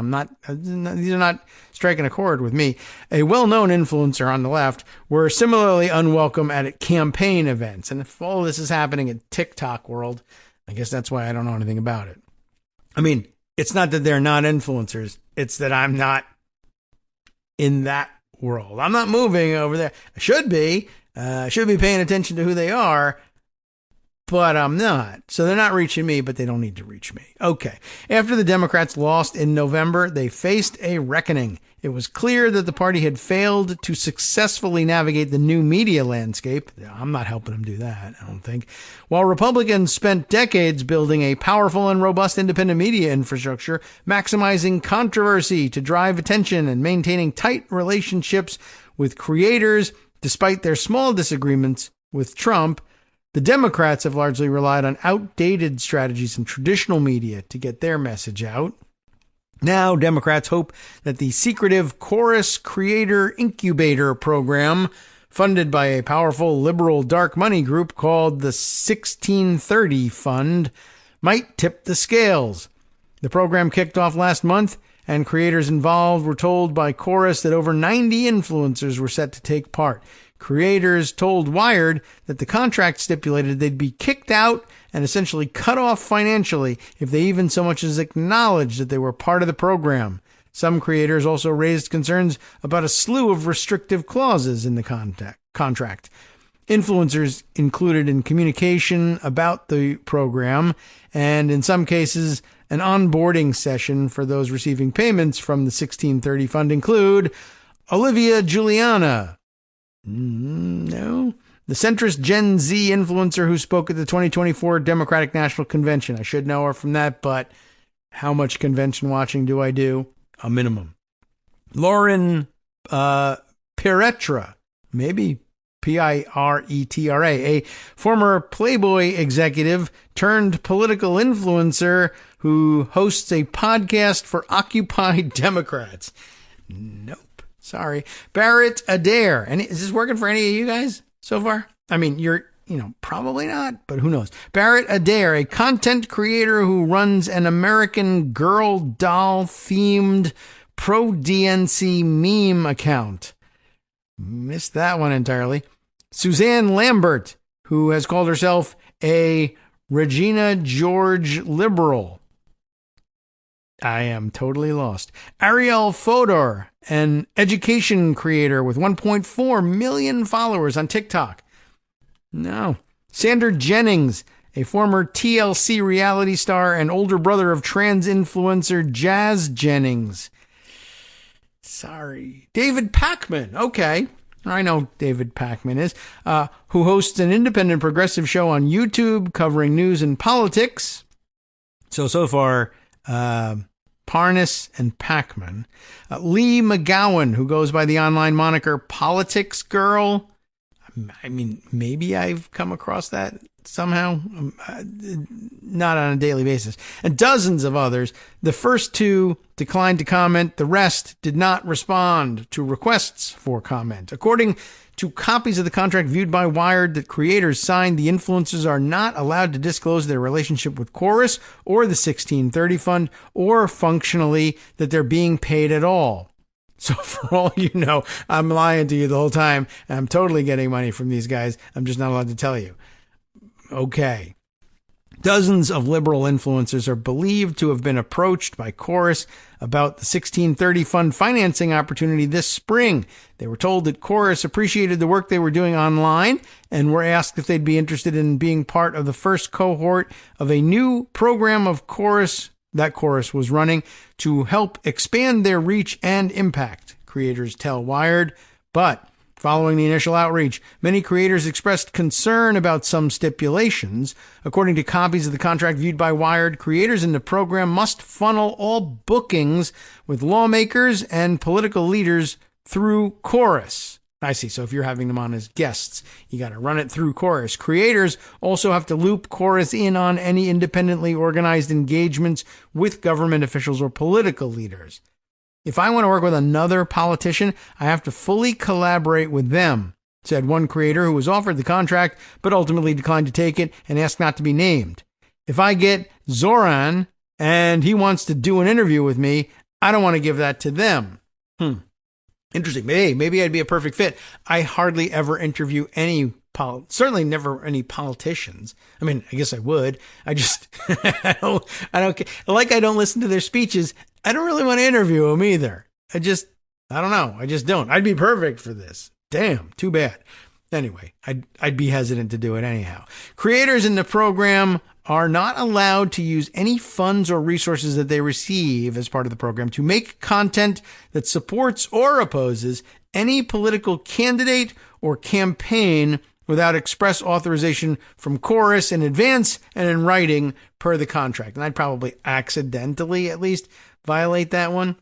these are not striking a chord with me, a well-known influencer on the left, were similarly unwelcome at campaign events. And if all this is happening at TikTok world, I guess that's why I don't know anything about it. I mean, it's not that they're not influencers. It's that I'm not in that world. I'm not moving over there. I should be. Paying attention to who they are, but I'm not. So they're not reaching me, but they don't need to reach me. Okay. After the Democrats lost in November, they faced a reckoning. It was clear that the party had failed to successfully navigate the new media landscape. I'm not helping them do that, I don't think. While Republicans spent decades building a powerful and robust independent media infrastructure, maximizing controversy to drive attention and maintaining tight relationships with creators, despite their small disagreements with Trump, the Democrats have largely relied on outdated strategies in traditional media to get their message out. Now, Democrats hope that the secretive Chorus Creator Incubator program, funded by a powerful liberal dark money group called the 1630 Fund, might tip the scales. The program kicked off last month, and creators involved were told by Chorus that over 90 influencers were set to take part. Creators told Wired that the contract stipulated they'd be kicked out and essentially cut off financially if they even so much as acknowledged that they were part of the program. Some creators also raised concerns about a slew of restrictive clauses in the contract. Influencers included in communication about the program, and in some cases, an onboarding session for those receiving payments from the 1630 Fund include Olivia Juliana. No. The centrist Gen Z influencer who spoke at the 2024 Democratic National Convention. I should know her from that, but how much convention watching do I do? A minimum. Lauren Piretra, maybe Piretra, a former Playboy executive turned political influencer who hosts a podcast for Occupy Democrats. Nope. Sorry. Barrett Adair. And is this working for any of you guys so far? I mean, you're, probably not, but who knows? Barrett Adair, a content creator who runs an American Girl doll themed pro-DNC meme account. Missed that one entirely. Suzanne Lambert, who has called herself a Regina George liberal. I am totally lost. Ariel Fodor, an education creator with 1.4 million followers on TikTok. No. Sandra Jennings, a former TLC reality star and older brother of trans influencer Jazz Jennings. Sorry. David Pakman. Okay. I know David Pakman is, who hosts an independent progressive show on YouTube covering news and politics. So far, Parnas and Pakman. Lee McGowan, who goes by the online moniker Politics Girl. I mean, maybe I've come across that somehow, not on a daily basis. And dozens of others. The first two declined to comment. The rest did not respond to requests for comment. According to copies of the contract viewed by Wired that creators signed, the influencers are not allowed to disclose their relationship with Chorus or the 1630 Fund, or functionally that they're being paid at all. So for all you know, I'm lying to you the whole time, and I'm totally getting money from these guys. I'm just not allowed to tell you. Okay. Dozens of liberal influencers are believed to have been approached by Chorus about the 1630 Fund financing opportunity this spring. They were told that Chorus appreciated the work they were doing online and were asked if they'd be interested in being part of the first cohort of a new program of Chorus that Chorus was running to help expand their reach and impact, creators tell Wired. But following the initial outreach, many creators expressed concern about some stipulations. According to copies of the contract viewed by Wired, creators in the program must funnel all bookings with lawmakers and political leaders through Chorus. I see. So if you're having them on as guests, you got to run it through Chorus. Creators also have to loop Chorus in on any independently organized engagements with government officials or political leaders. If I want to work with another politician, I have to fully collaborate with them, said one creator who was offered the contract but ultimately declined to take it and asked not to be named. If I get Zoran and he wants to do an interview with me, I don't want to give that to them. Interesting. Hey, maybe I'd be a perfect fit. I hardly ever interview any certainly never any politicians. I mean, I guess I would. I just, I don't, like I don't listen to their speeches. I don't really want to interview them either. I don't know. I just don't. I'd be perfect for this. Damn, too bad. Anyway, I'd be hesitant to do it anyhow. Creators in the program are not allowed to use any funds or resources that they receive as part of the program to make content that supports or opposes any political candidate or campaign without express authorization from Chorus in advance and in writing per the contract. And I'd probably accidentally at least violate that one.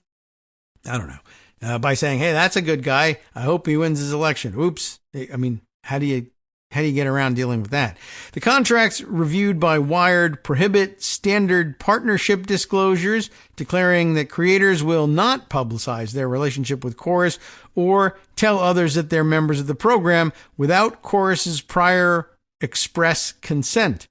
I don't know. By saying, hey, that's a good guy. I hope he wins his election. Oops. I mean, how do you get around dealing with that? The contracts reviewed by Wired prohibit standard partnership disclosures, declaring that creators will not publicize their relationship with Chorus or tell others that they're members of the program without Chorus's prior express consent.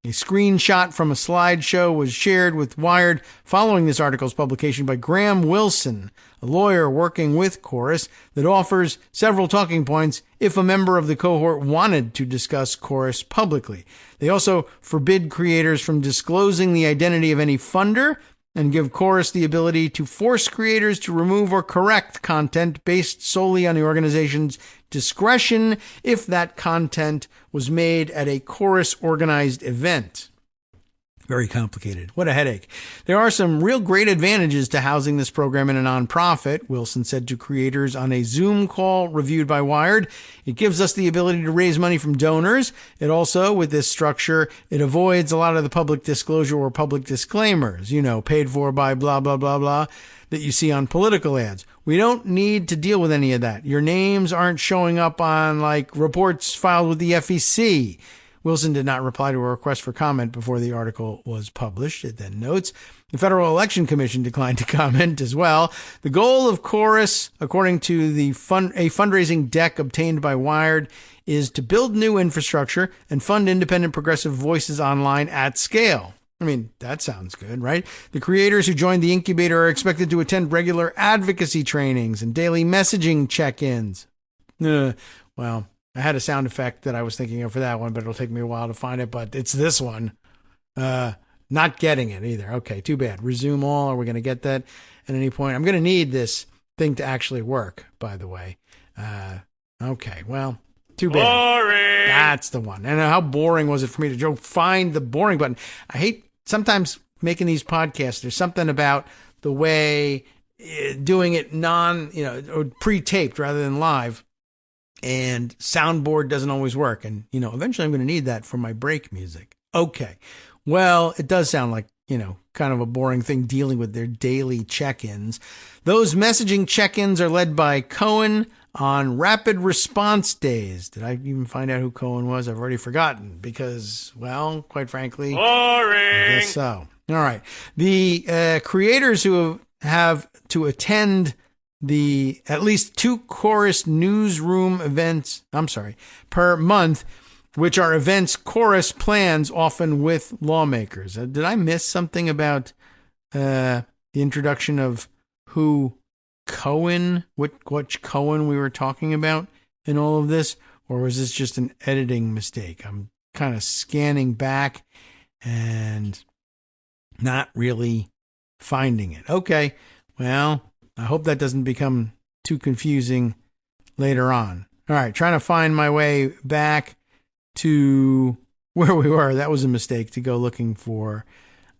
A screenshot from a slideshow was shared with Wired following this article's publication by Graham Wilson, a lawyer working with Chorus, that offers several talking points if a member of the cohort wanted to discuss Chorus publicly. They also forbid creators from disclosing the identity of any funder and give Chorus the ability to force creators to remove or correct content based solely on the organization's discretion if that content was made at a Chorus-organized event. Very complicated. What a headache. There are some real great advantages to housing this program in a nonprofit, Wilson said to creators on a Zoom call reviewed by Wired. It gives us the ability to raise money from donors. It also, with this structure, it avoids a lot of the public disclosure or public disclaimers, paid for by blah, blah, blah, blah, that you see on political ads. We don't need to deal with any of that. Your names aren't showing up on, reports filed with the FEC. Wilson did not reply to a request for comment before the article was published. It then notes, the Federal Election Commission declined to comment as well. The goal of Chorus, according to a fundraising deck obtained by Wired, is to build new infrastructure and fund independent progressive voices online at scale. I mean, that sounds good, right? The creators who joined the incubator are expected to attend regular advocacy trainings and daily messaging check-ins. Well, I had a sound effect that I was thinking of for that one, but it'll take me a while to find it. But it's this one. Not getting it either. Okay, too bad. Resume all. Are we going to get that at any point? I'm going to need this thing to actually work, by the way. Okay, well, Too bad. Boring. That's the one. And how boring was it for me to find the boring button? I hate sometimes making these podcasts. There's something about the way doing it or pre-taped rather than live. And soundboard doesn't always work. And, eventually I'm going to need that for my break music. Okay. Well, it does sound like, kind of a boring thing dealing with their daily check-ins. Those messaging check-ins are led by Cohen on rapid response days. Did I even find out who Cohen was? I've already forgotten because, well, quite frankly, boring. I guess so. All right. The creators who have to attend the at least 2 Chorus newsroom events, per month, which are events Chorus plans often with lawmakers. Did I miss something about the introduction of who Cohen, which Cohen we were talking about in all of this? Or was this just an editing mistake? I'm kind of scanning back and not really finding it. Okay, well, I hope that doesn't become too confusing later on. All right, trying to find my way back to where we were. That was a mistake to go looking for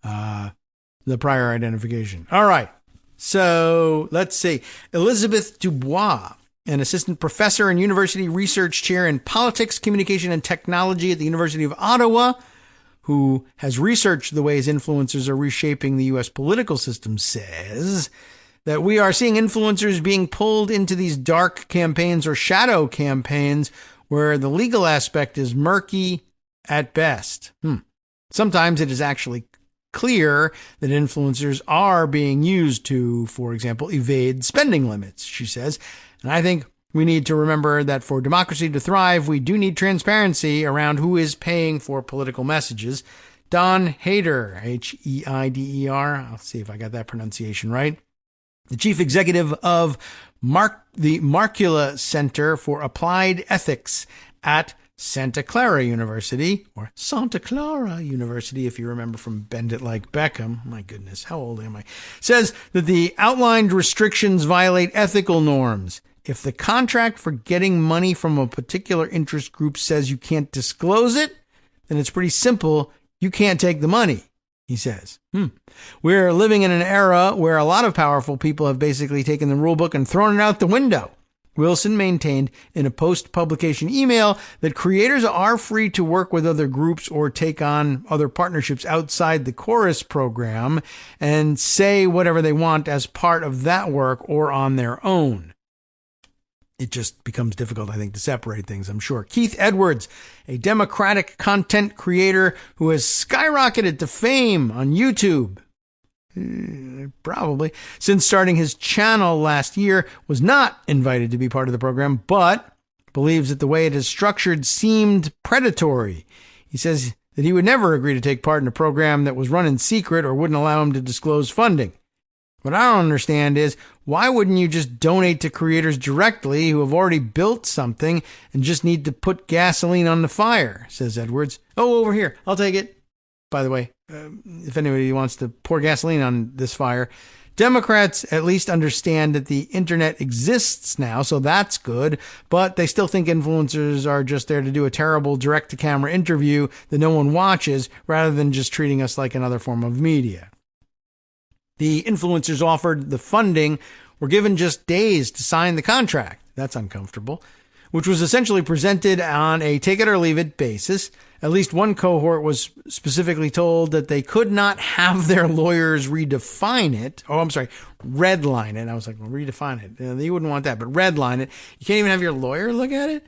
the prior identification. All right. So let's see. Elizabeth Dubois, an assistant professor and university research chair in politics, communication, and technology at the University of Ottawa, who has researched the ways influencers are reshaping the U.S. political system, says that we are seeing influencers being pulled into these dark campaigns or shadow campaigns where the legal aspect is murky at best. Sometimes it is actually clear that influencers are being used to, for example, evade spending limits, she says. And I think we need to remember that for democracy to thrive, we do need transparency around who is paying for political messages. Don Heider, Heider, I'll see if I got that pronunciation right, the chief executive of the Markula Center for Applied Ethics at Santa Clara University, or Santa Clara University, if you remember from Bend It Like Beckham. My goodness, how old am I? Says that the outlined restrictions violate ethical norms. If the contract for getting money from a particular interest group says you can't disclose it, then it's pretty simple. You can't take the money, he says. We're living in an era where a lot of powerful people have basically taken the rule book and thrown it out the window. Wilson maintained in a post-publication email that creators are free to work with other groups or take on other partnerships outside the Chorus program and say whatever they want as part of that work or on their own. It just becomes difficult, I think, to separate things, I'm sure. Keith Edwards, a Democratic content creator who has skyrocketed to fame on YouTube, probably, since starting his channel last year, was not invited to be part of the program, but believes that the way it is structured seemed predatory. He says that he would never agree to take part in a program that was run in secret or wouldn't allow him to disclose funding. What I don't understand is, why wouldn't you just donate to creators directly who have already built something and just need to put gasoline on the fire, says Edwards. Oh, over here. I'll take it. By the way, if anybody wants to pour gasoline on this fire, Democrats at least understand that the internet exists now, so that's good, but they still think influencers are just there to do a terrible direct-to-camera interview that no one watches, rather than just treating us like another form of media. The influencers offered the funding were given just days to sign the contract. That's uncomfortable. Which was essentially presented on a take-it-or-leave-it basis. At least one cohort was specifically told that they could not have their lawyers redefine it. Redline it. I was like, well, redefine it. You wouldn't want that, but redline it. You can't even have your lawyer look at it?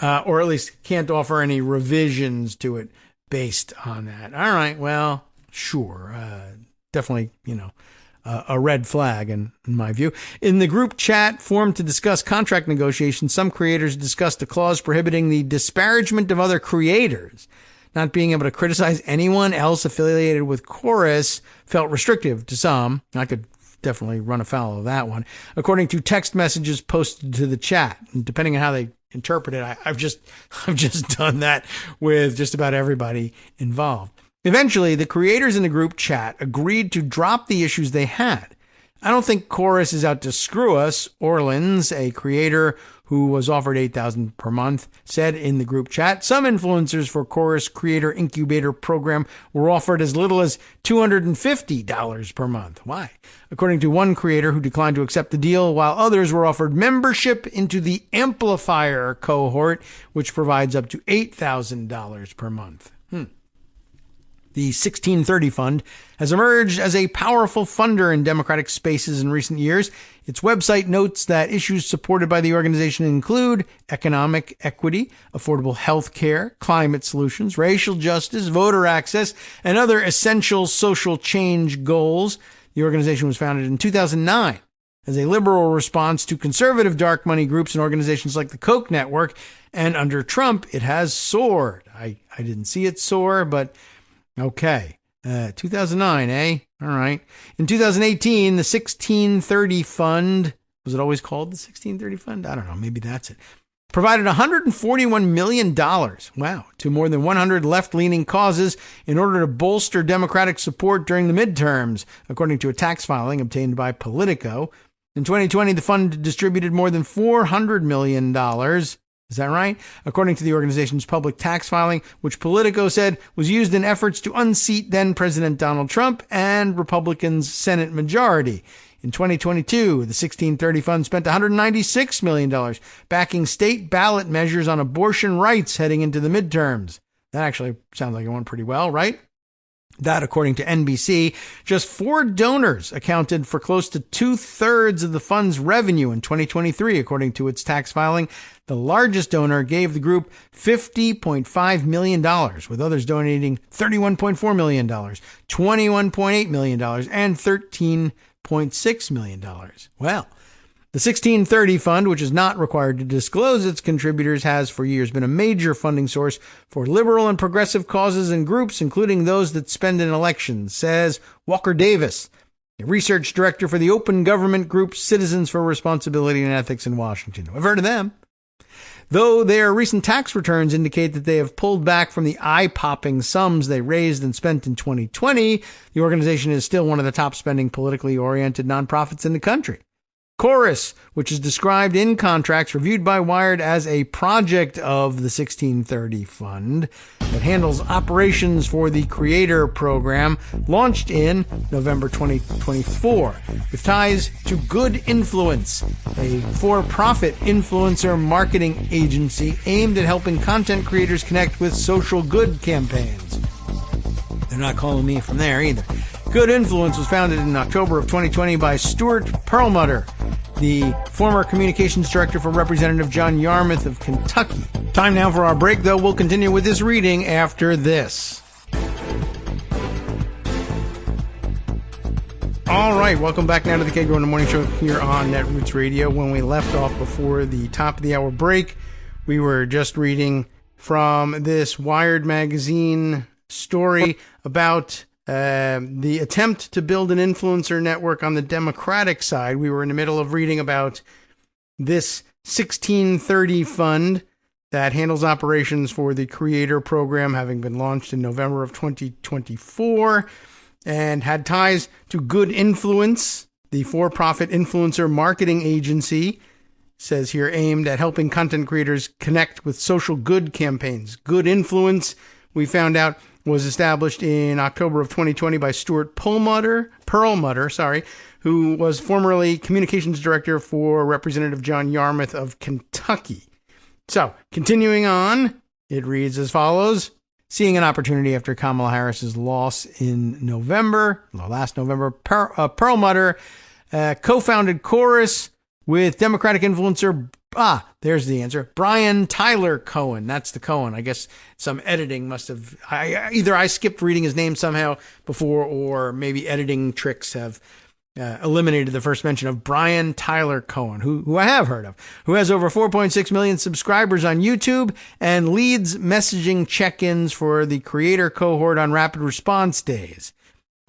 Or at least can't offer any revisions to it based on that. All right, well, sure. Definitely, a red flag in my view. In the group chat formed to discuss contract negotiations, some creators discussed a clause prohibiting the disparagement of other creators. Not being able to criticize anyone else affiliated with Chorus felt restrictive to some. I could definitely run afoul of that one. According to text messages posted to the chat, and depending on how they interpret it, I've just done that with just about everybody involved. Eventually, the creators in the group chat agreed to drop the issues they had. I don't think Chorus is out to screw us. Orleans, a creator who was offered $8,000 per month, said in the group chat, some influencers for Chorus Creator Incubator Program were offered as little as $250 per month. Why? According to one creator who declined to accept the deal, while others were offered membership into the Amplifier cohort, which provides up to $8,000 per month. The 1630 Fund has emerged as a powerful funder in democratic spaces in recent years. Its website notes that issues supported by the organization include economic equity, affordable health care, climate solutions, racial justice, voter access, and other essential social change goals. The organization was founded in 2009 as a liberal response to conservative dark money groups and organizations like the Koch network, and under Trump, it has soared. I didn't see it soar, but okay. 2009, eh? All right. In 2018, the 1630 Fund, was it always called the 1630 Fund? I don't know. Maybe that's it. Provided $141 million, wow, to more than 100 left-leaning causes in order to bolster Democratic support during the midterms, according to a tax filing obtained by Politico. In 2020, the fund distributed more than $400 million. Is that right? According to the organization's public tax filing, which Politico said was used in efforts to unseat then-President Donald Trump and Republicans' Senate majority. In 2022, the 1630 Fund spent $196 million backing state ballot measures on abortion rights heading into the midterms. That actually sounds like it went pretty well, right? That, according to NBC, just 4 donors accounted for close to 2/3 of the fund's revenue in 2023, according to its tax filing. The largest donor gave the group $50.5 million, with others donating $31.4 million, $21.8 million, and $13.6 million. Well, the 1630 Fund, which is not required to disclose its contributors, has for years been a major funding source for liberal and progressive causes and groups, including those that spend in elections, says Walker Davis, a research director for the open government group Citizens for Responsibility and Ethics in Washington. I've heard of them. Though their recent tax returns indicate that they have pulled back from the eye-popping sums they raised and spent in 2020, the organization is still one of the top spending politically oriented nonprofits in the country. Chorus, which is described in contracts reviewed by Wired as a project of the 1630 Fund that handles operations for the Creator Program, launched in November 2024 with ties to Good Influence, a for-profit influencer marketing agency aimed at helping content creators connect with social good campaigns. They're not calling me from there either. Good Influence was founded in October of 2020 by Stuart Perlmutter, the former communications director for Representative John Yarmouth of Kentucky. Time now for our break, though. We'll continue with this reading after this. All right, welcome back now to the Kagro in the Morning Show here on Netroots Radio. When we left off before the top of the hour break, we were just reading from this Wired magazine story about the attempt to build an influencer network on the Democratic side. We were in the middle of reading about this 1630 Fund that handles operations for the Creator Program, having been launched in November of 2024, and had ties to Good Influence, the for-profit influencer marketing agency, says here, aimed at helping content creators connect with social good campaigns. Good Influence, we found out, was established in October of 2020 by Stuart Perlmutter, who was formerly communications director for Representative John Yarmouth of Kentucky. So, continuing on, it reads as follows. Seeing an opportunity after Kamala Harris's loss in last November, Perlmutter co-founded Chorus with Democratic influencer, there's the answer, Brian Tyler Cohen. That's the Cohen. I guess some editing must have, either I skipped reading his name somehow before, or maybe editing tricks have eliminated the first mention of Brian Tyler Cohen, who I have heard of, who has over 4.6 million subscribers on YouTube and leads messaging check-ins for the Creator cohort on rapid response days.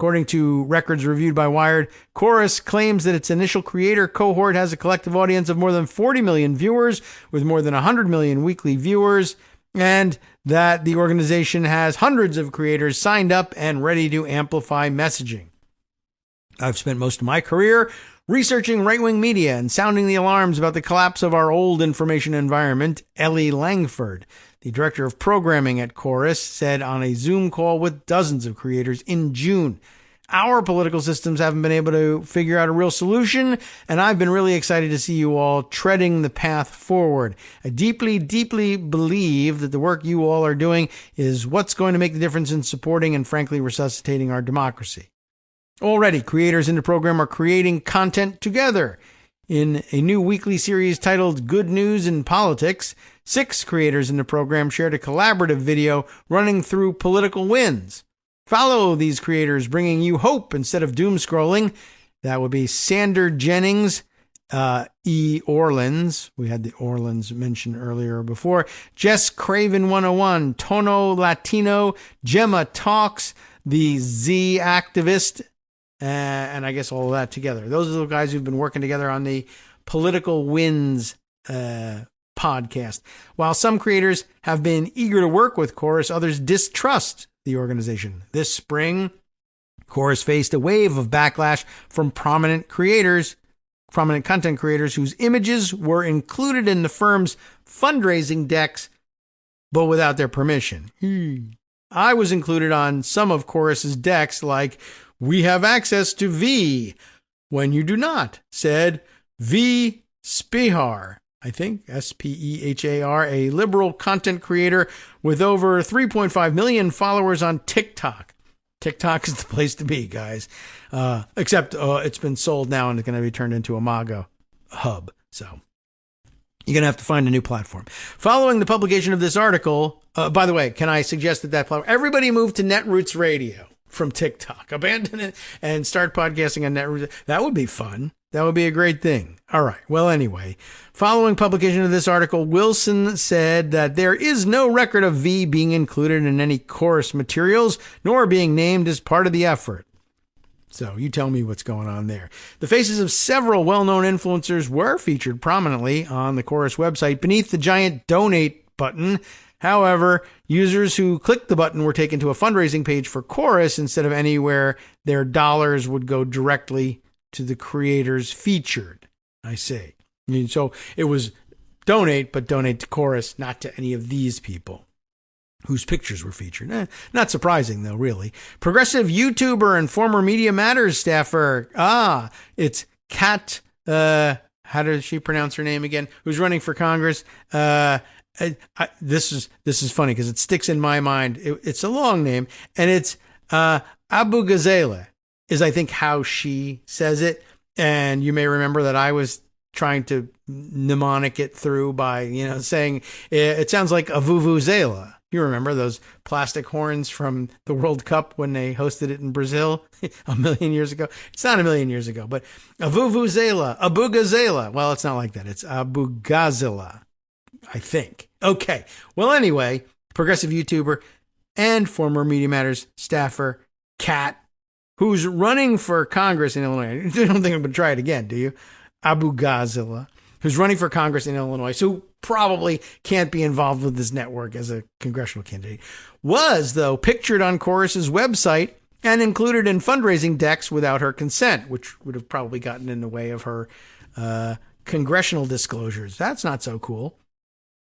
According to records reviewed by Wired, Chorus claims that its initial Creator cohort has a collective audience of more than 40 million viewers, with more than 100 million weekly viewers, and that the organization has hundreds of creators signed up and ready to amplify messaging. I've spent most of my career Researching right-wing media and sounding the alarms about the collapse of our old information environment, Ellie Langford, the director of programming at Chorus, said on a Zoom call with dozens of creators in June, "Our political systems haven't been able to figure out a real solution, and I've been really excited to see you all treading the path forward. I deeply, deeply believe that the work you all are doing is what's going to make the difference in supporting and frankly resuscitating our democracy." Already, creators in the program are creating content together. In a new weekly series titled Good News in Politics, 6 creators in the program shared a collaborative video running through political wins. Follow these creators, bringing you hope instead of doom scrolling. That would be Sander Jennings, E. Orleans. We had the Orleans mentioned earlier before. Jess Craven 101, Tono Latino, Gemma Talks, the Z Activist, and I guess all of that together. Those are the guys who've been working together on the Political Wins podcast. While some creators have been eager to work with Chorus, others distrust the organization. This spring, Chorus faced a wave of backlash from prominent content creators whose images were included in the firm's fundraising decks, but without their permission. I was included on some of Chorus's decks, like, "We have access to V," when you do not, said V. Spehar, I think, Spehar, a liberal content creator with over 3.5 million followers on TikTok. TikTok is the place to be, guys. Except it's been sold now and it's going to be turned into a MAGA hub. So you're going to have to find a new platform. Following the publication of this article, by the way, can I suggest that platform, everybody move to Netroots Radio from TikTok. Abandon it and start podcasting on Netroots. That would be fun. That would be a great thing. All right. Well, anyway, following publication of this article, Wilson said that there is no record of V being included in any Chorus materials, nor being named as part of the effort. So you tell me what's going on there. The faces of several well-known influencers were featured prominently on the Chorus website beneath the giant donate button. However, users who clicked the button were taken to a fundraising page for Chorus instead of anywhere their dollars would go directly to the creators featured. I see. So it was donate, but donate to Chorus, not to any of these people whose pictures were featured. Not surprising, though, really. Progressive YouTuber and former Media Matters staffer. It's Kat, how does she pronounce her name again? Who's running for Congress. This is funny because it sticks in my mind. It's a long name, and it's Abu Ghazala is, I think, how she says it. And you may remember that I was trying to mnemonic it through by, saying it sounds like a vuvuzela. You remember those plastic horns from the World Cup when they hosted it in Brazil a million years ago? It's not a million years ago, but a vuvuzela, Abu Ghazala. Well, it's not like that. It's Abu Ghazala, I think. Okay. Well, anyway, progressive YouTuber and former Media Matters staffer, Kat, who's running for Congress in Illinois. You don't think I'm going to try it again, do you? Abu Ghazala, who's running for Congress in Illinois, so probably can't be involved with this network as a congressional candidate, was, though, pictured on Chorus's website and included in fundraising decks without her consent, which would have probably gotten in the way of her congressional disclosures. That's not so cool.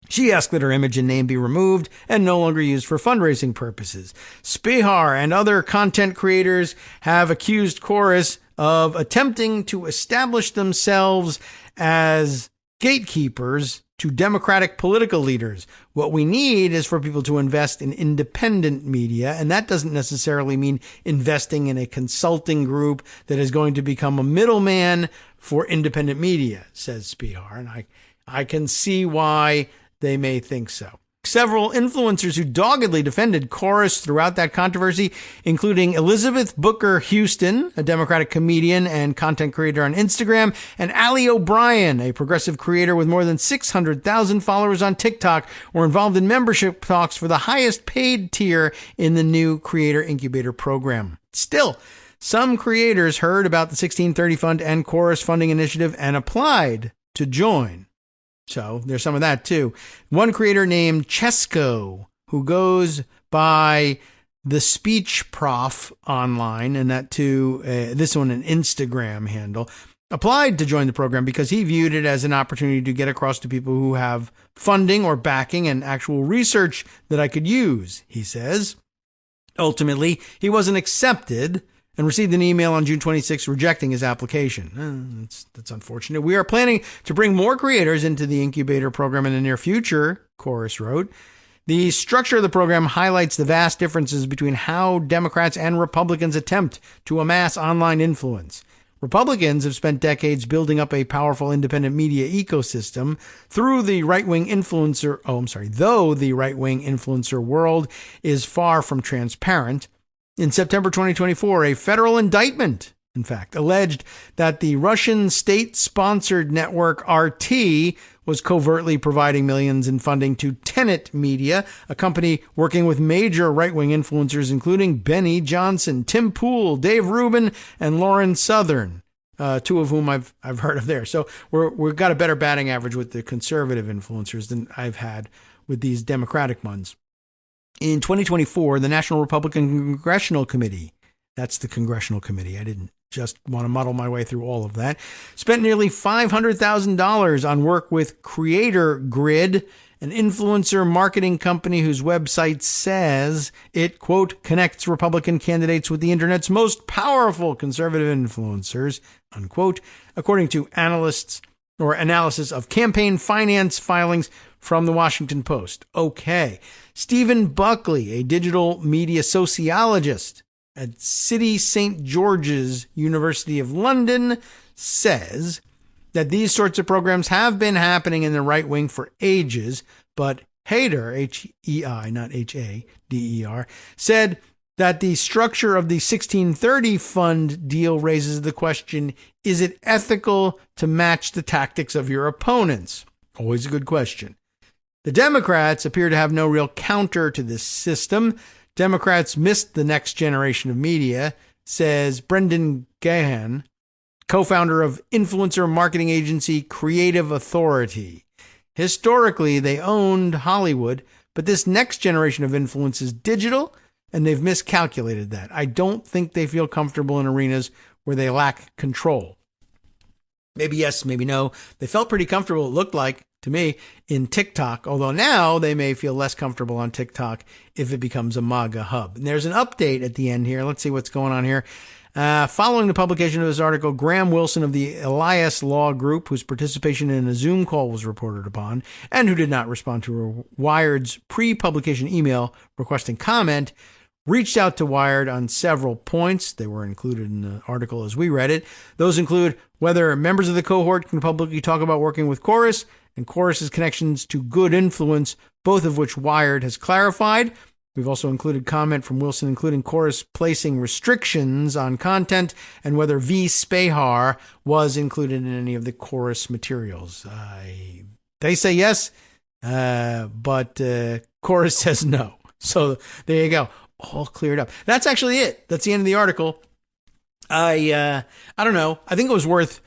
She asked that her image and name be removed and no longer used for fundraising purposes. Spehar and other content creators have accused Chorus of attempting to establish themselves as gatekeepers to democratic political leaders. What we need is for people to invest in independent media, and that doesn't necessarily mean investing in a consulting group that is going to become a middleman for independent media, says Spehar. And I can see why they may think so. Several influencers who doggedly defended Chorus throughout that controversy, including Elizabeth Booker Houston, a Democratic comedian and content creator on Instagram, and Ali O'Brien, a progressive creator with more than 600,000 followers on TikTok, were involved in membership talks for the highest paid tier in the new Creator Incubator program. Still, some creators heard about the 1630 Fund and Chorus funding initiative and applied to join. So there's some of that, too. One creator named Chesco, who goes by the Speech Prof online, and that, too, this one an Instagram handle, applied to join the program because he viewed it as an opportunity to get across to people who have funding or backing and actual research that I could use, he says. Ultimately, he wasn't accepted and received an email on June 26 rejecting his application. That's unfortunate. We are planning to bring more creators into the incubator program in the near future, Chorus wrote. The structure of the program highlights the vast differences between how Democrats and Republicans attempt to amass online influence. Republicans have spent decades building up a powerful independent media ecosystem though the right-wing influencer world is far from transparent. In September 2024, a federal indictment, in fact, alleged that the Russian state-sponsored network RT was covertly providing millions in funding to Tenet Media, a company working with major right-wing influencers, including Benny Johnson, Tim Pool, Dave Rubin, and Lauren Southern, two of whom I've heard of there. So we've got a better batting average with the conservative influencers than I've had with these Democratic ones. In 2024, the National Republican Congressional Committee, that's the Congressional Committee, I didn't just want to muddle my way through all of that, spent nearly $500,000 on work with Creator Grid, an influencer marketing company whose website says it, quote, connects Republican candidates with the internet's most powerful conservative influencers, unquote, according to analysis of campaign finance filings from the Washington Post. Okay. Stephen Buckley, a digital media sociologist at City St. George's University of London, says that these sorts of programs have been happening in the right wing for ages, but Hader, H-E-I, not H-A-D-E-R, said that the structure of the 1630 fund deal raises the question, is it ethical to match the tactics of your opponents? Always a good question. The Democrats appear to have no real counter to this system. Democrats missed the next generation of media, says Brendan Gahan, co-founder of influencer marketing agency Creative Authority. Historically, they owned Hollywood, but this next generation of influence is digital, and they've miscalculated that. I don't think they feel comfortable in arenas where they lack control. Maybe yes, maybe no. They felt pretty comfortable, it looked like, to me, in TikTok, although now they may feel less comfortable on TikTok if it becomes a MAGA hub. And there's an update at the end here. Let's see what's going on here. Following the publication of this article, Graham Wilson of the Elias Law Group, whose participation in a Zoom call was reported upon, and who did not respond to Wired's pre-publication email requesting comment, reached out to Wired on several points. They were included in the article as we read it. Those include whether members of the cohort can publicly talk about working with Chorus and Chorus's connections to good influence, both of which Wired has clarified. We've also included comment from Wilson, including Chorus placing restrictions on content and whether V. Spahar was included in any of the Chorus materials. They say yes, but Chorus says no. So there you go. All cleared up. That's actually it. That's the end of the article. I don't know. I think it was worth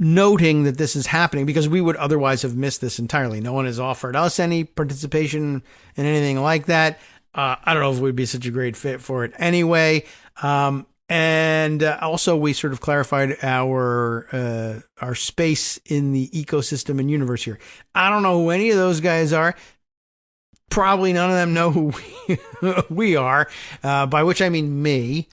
noting that this is happening because we would otherwise have missed this entirely. No one has offered us any participation in anything like that. I don't know if we'd be such a great fit for it anyway. And also we sort of clarified our space in the ecosystem and universe here. I don't know who any of those guys are. Probably none of them know who we are, by which I mean me.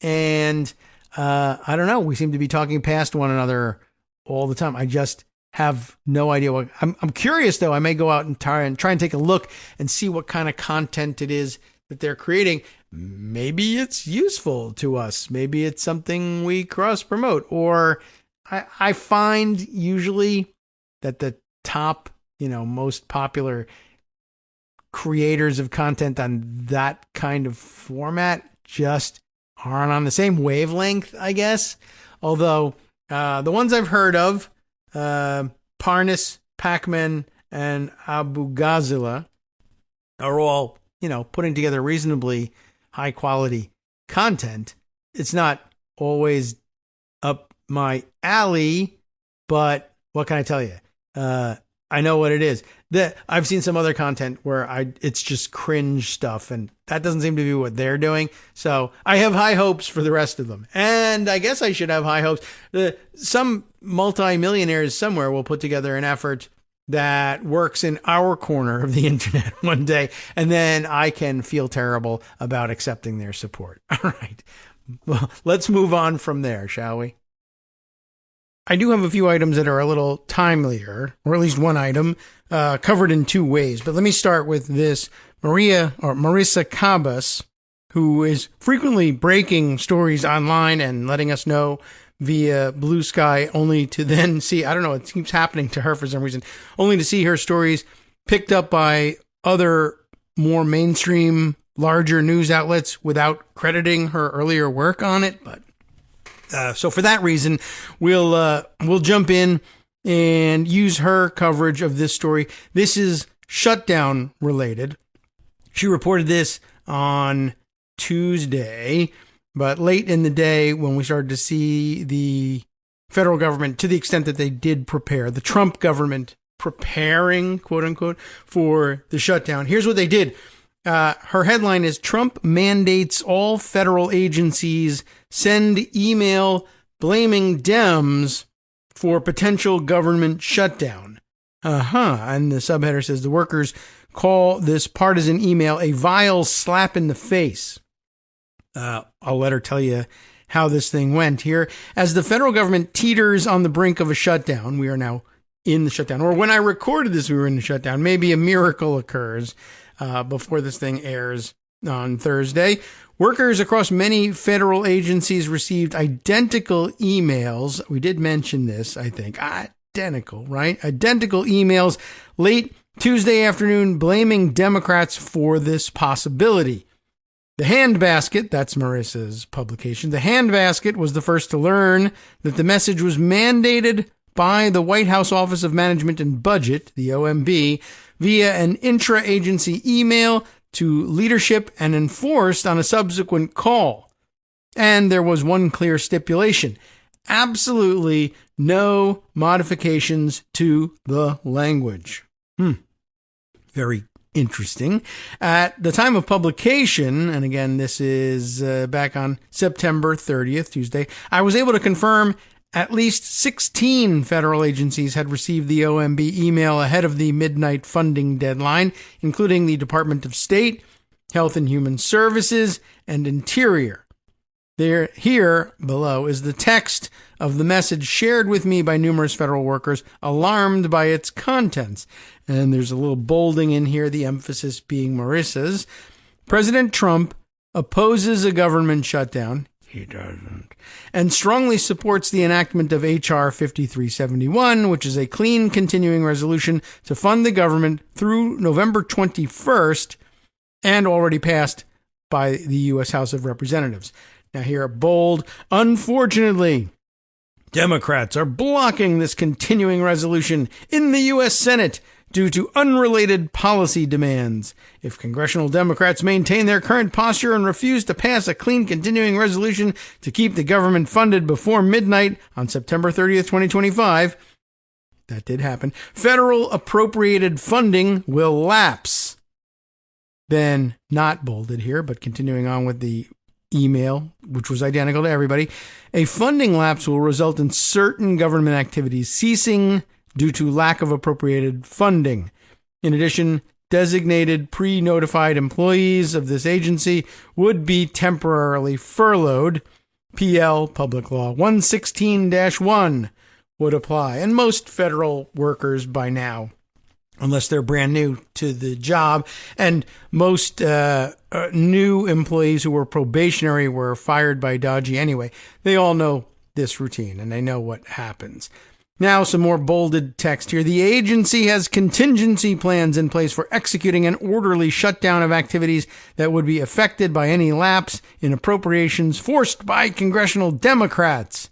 And I don't know. We seem to be talking past one another all the time. I just have no idea what I'm curious though. I may go out and try and take a look and see what kind of content it is that they're creating. Maybe it's useful to us. Maybe it's something we cross promote, or I find usually that the top, most popular creators of content on that kind of format just aren't on the same wavelength, I guess. Although the ones I've heard of, Parnas, Pacman, and Abu Ghazala, are all, putting together reasonably high quality content. It's not always up my alley, but what can I tell you? I know what it is. I've seen some other content where it's just cringe stuff, and that doesn't seem to be what they're doing. So I have high hopes for the rest of them. And I guess I should have high hopes. Some multimillionaires somewhere will put together an effort that works in our corner of the internet one day, and then I can feel terrible about accepting their support. All right. Well, let's move on from there, shall we? I do have a few items that are a little timelier, or at least one item, covered in two ways. But let me start with this. Marissa Cabas, who is frequently breaking stories online and letting us know via Blue Sky, only to then see, I don't know, it keeps happening to her for some reason, only to see her stories picked up by other more mainstream, larger news outlets without crediting her earlier work on it. But so for that reason, we'll jump in and use her coverage of this story. This is shutdown related. She reported this on Tuesday, but late in the day when we started to see the federal government, to the extent that they did prepare, the Trump government preparing, quote unquote, for the shutdown. Here's what they did. Her headline is Trump mandates all federal agencies send email blaming Dems for potential government shutdown. And the subheader says the workers call this partisan email a vile slap in the face. I'll let her tell you how this thing went here. As the federal government teeters on the brink of a shutdown, we are now in the shutdown. Or when I recorded this, we were in the shutdown. Maybe a miracle occurs before this thing airs on Thursday. Workers across many federal agencies received identical emails. We did mention this, I think. Identical, right? Identical emails late Tuesday afternoon blaming Democrats for this possibility. The Handbasket, that's Marissa's publication, the Handbasket was the first to learn that the message was mandated by the White House Office of Management and Budget, the OMB, via an intra-agency email to leadership and enforced on a subsequent call. And there was one clear stipulation: absolutely no modifications to the language. Very interesting. At the time of publication, and again, this is back on September 30th, Tuesday, I was able to confirm at least 16 federal agencies had received the OMB email ahead of the midnight funding deadline, including the Department of State, Health and Human Services, and Interior. Here below is the text of the message shared with me by numerous federal workers alarmed by its contents. And there's a little bolding in here, the emphasis being Marissa's. President Trump opposes a government shutdown. He doesn't. And strongly supports the enactment of H.R. 5371, which is a clean continuing resolution to fund the government through November 21st and already passed by the U.S. House of Representatives. Now here, bold, unfortunately, Democrats are blocking this continuing resolution in the U.S. Senate due to unrelated policy demands. If congressional Democrats maintain their current posture and refuse to pass a clean continuing resolution to keep the government funded before midnight on September 30th, 2025, that did happen, federal appropriated funding will lapse. Then, not bolded here, but continuing on with the email, which was identical to everybody, a funding lapse will result in certain government activities ceasing due to lack of appropriated funding. In addition, designated pre-notified employees of this agency would be temporarily furloughed. PL, Public Law 116-1, would apply. And most federal workers by now, unless they're brand new to the job, and most new employees who were probationary were fired by dodgy anyway, they all know this routine and they know what happens. Now, some more bolded text here. The agency has contingency plans in place for executing an orderly shutdown of activities that would be affected by any lapse in appropriations forced by congressional Democrats.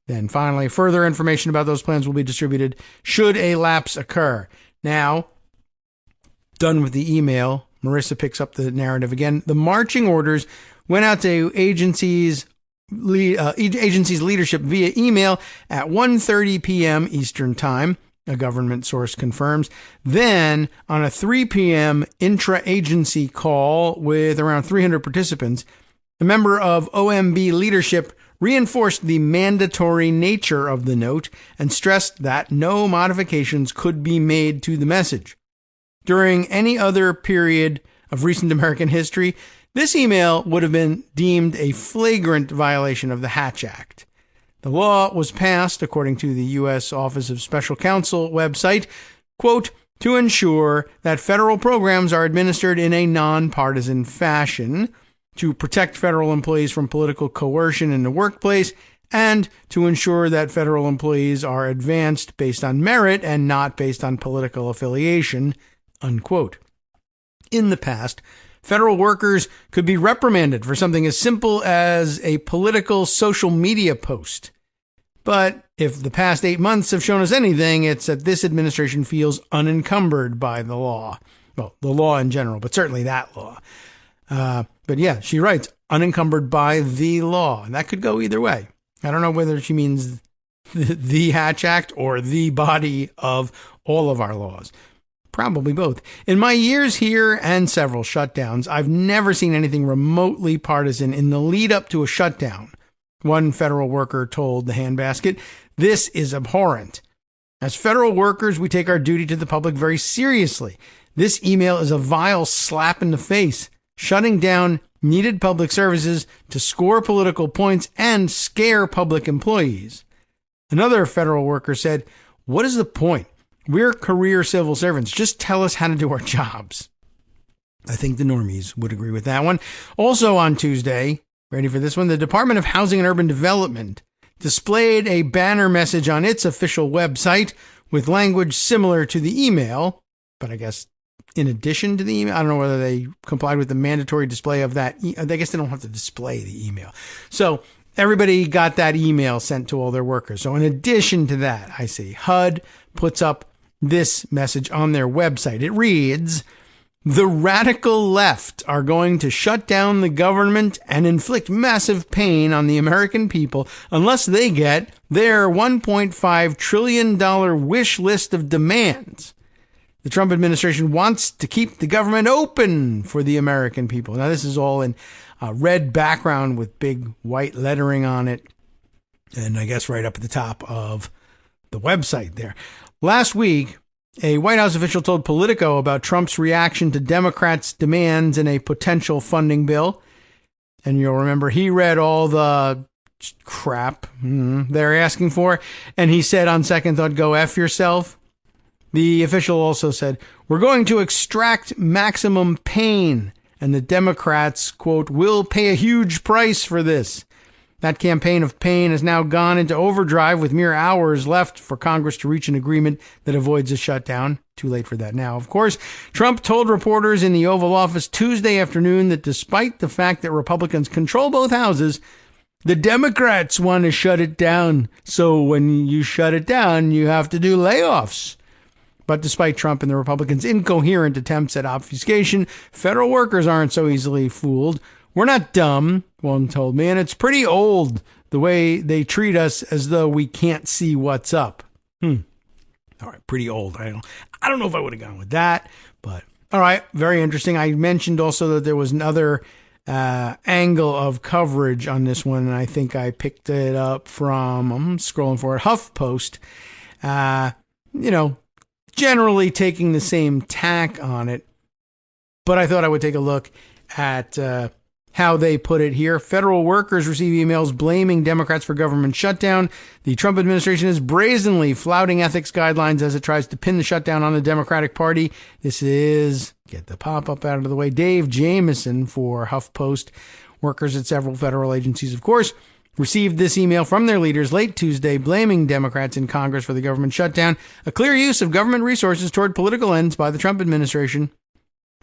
Then finally, further information about those plans will be distributed should a lapse occur. Now, done with the email, Marissa picks up the narrative again. The marching orders went out to agencies leadership via email at 1:30 p.m. Eastern Time. a government source confirms. Then, on a 3 p.m. intra-agency call with around 300 participants, a member of OMB leadership reinforced the mandatory nature of the note and stressed that no modifications could be made to the message. During any other period of recent American history, this email would have been deemed a flagrant violation of the Hatch Act. The law was passed, according to the U.S. Office of Special Counsel website, quote, to ensure that federal programs are administered in a nonpartisan fashion, to protect federal employees from political coercion in the workplace, and to ensure that federal employees are advanced based on merit and not based on political affiliation, unquote. In the past, federal workers could be reprimanded for something as simple as a political social media post. But if the past 8 months have shown us anything, it's that this administration feels unencumbered by the law. Well, the law in general, but certainly that law. But yeah, she writes, unencumbered by the law. And that could go either way. I don't know whether she means the Hatch Act or the body of all of our laws. Probably both. In my years here and several shutdowns, I've never seen anything remotely partisan in the lead up to a shutdown. One federal worker told the Handbasket, "This is abhorrent. As federal workers, we take our duty to the public very seriously. This email is a vile slap in the face, shutting down needed public services to score political points and scare public employees." Another federal worker said, "What is the point? We're career civil servants. Just tell us how to do our jobs." I think the normies would agree with that one. Also on Tuesday, ready for this one, the Department of Housing and Urban Development displayed a banner message on its official website with language similar to the email, but I guess in addition to the email. I don't know whether they complied with the mandatory display of that. I guess they don't have to display the email. So everybody got that email sent to all their workers. So in addition to that, I see HUD puts up this message on their website. It reads, "The radical left are going to shut down the government and inflict massive pain on the American people unless they get their $1.5 trillion wish list of demands. The Trump administration wants to keep the government open for the American people." Now, this is all in a red background with big white lettering on it, and I guess right up at the top of the website there. Last week, a White House official told Politico about Trump's reaction to Democrats' demands in a potential funding bill. And you'll remember he read all the crap they're asking for, and he said, on second thought, "Go F yourself." The official also said, "We're going to extract maximum pain, and the Democrats, quote, will pay a huge price for this." That campaign of pain has now gone into overdrive with mere hours left for Congress to reach an agreement that avoids a shutdown. Too late for that now, of course. Trump told reporters in the Oval Office Tuesday afternoon that despite the fact that Republicans control both houses, the Democrats want to shut it down. So when you shut it down, you have to do layoffs. But despite Trump and the Republicans' incoherent attempts at obfuscation, federal workers aren't so easily fooled. "We're not dumb," one told me, "and it's pretty old the way they treat us as though we can't see what's up." All right, pretty old. I don't know if I would have gone with that, but all right, very interesting. I mentioned also that there was another angle of coverage on this one, and I think I picked it up from, I'm scrolling for it, HuffPost. Generally taking the same tack on it, but I thought I would take a look at how they put it here. Federal workers receive emails blaming Democrats for government shutdown. The Trump administration is brazenly flouting ethics guidelines as it tries to pin the shutdown on the Democratic Party. This is, get the pop-up out of the way, Dave Jamieson for HuffPost. Workers at several federal agencies, of course, received this email from their leaders late Tuesday blaming Democrats in Congress for the government shutdown, a clear use of government resources toward political ends by the Trump administration.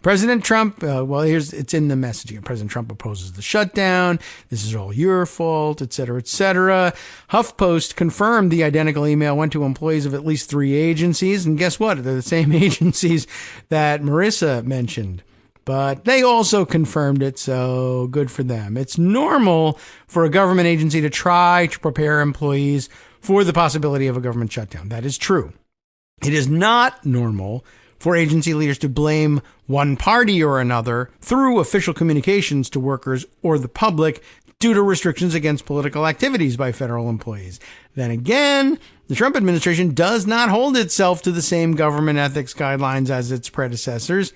President Trump, it's in the messaging. President Trump opposes the shutdown. This is all your fault, et cetera, et cetera. HuffPost confirmed the identical email went to employees of at least 3 agencies. And guess what? They're the same agencies that Marissa mentioned. But they also confirmed it, so good for them. It's normal for a government agency to try to prepare employees for the possibility of a government shutdown. That is true. It is not normal for agency leaders to blame one party or another through official communications to workers or the public due to restrictions against political activities by federal employees. Then again, the Trump administration does not hold itself to the same government ethics guidelines as its predecessors.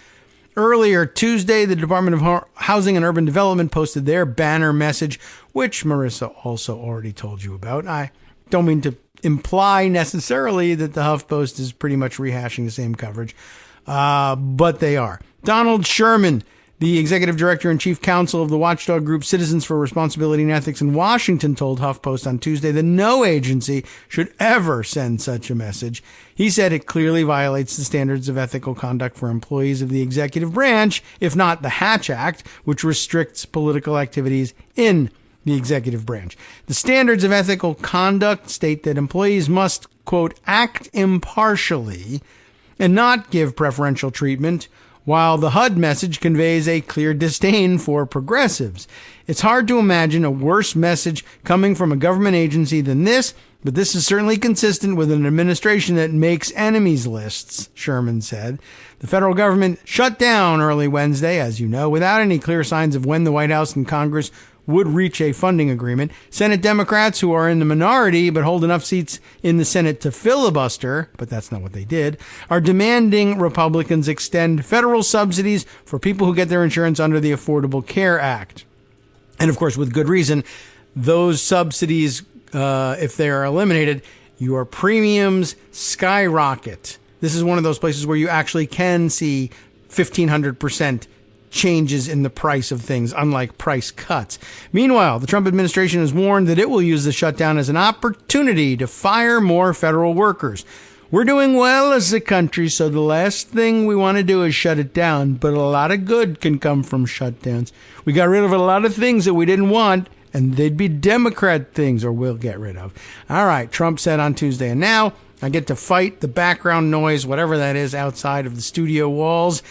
Earlier Tuesday, the Department of Housing and Urban Development posted their banner message, which Marissa also already told you about. I don't mean to imply necessarily that the HuffPost is pretty much rehashing the same coverage, but they are. Donald Sherman, the executive director and chief counsel of the watchdog group Citizens for Responsibility and Ethics in Washington, told HuffPost on Tuesday that no agency should ever send such a message. He said it clearly violates the standards of ethical conduct for employees of the executive branch, if not the Hatch Act, which restricts political activities in the executive branch. The standards of ethical conduct state that employees must, quote, act impartially and not give preferential treatment, while the HUD message conveys a clear disdain for progressives. It's hard to imagine a worse message coming from a government agency than this, but this is certainly consistent with an administration that makes enemies lists, Sherman said. The federal government shut down early Wednesday, as you know, without any clear signs of when the White House and Congress would reach a funding agreement. Senate Democrats, who are in the minority but hold enough seats in the Senate to filibuster, but that's not what they did, are demanding Republicans extend federal subsidies for people who get their insurance under the Affordable Care Act. And of course, with good reason, those subsidies, if they are eliminated, your premiums skyrocket. This is one of those places where you actually can see 1,500% changes in the price of things, unlike price cuts. Meanwhile, the Trump administration has warned that it will use the shutdown as an opportunity to fire more federal workers. We're doing well as a country, so the last thing we want to do is shut it down, but a lot of good can come from shutdowns. We got rid of a lot of things that we didn't want, and they'd be Democrat things, or we'll get rid of. All right, Trump said on Tuesday, and now I get to fight the background noise, whatever that is, outside of the studio walls.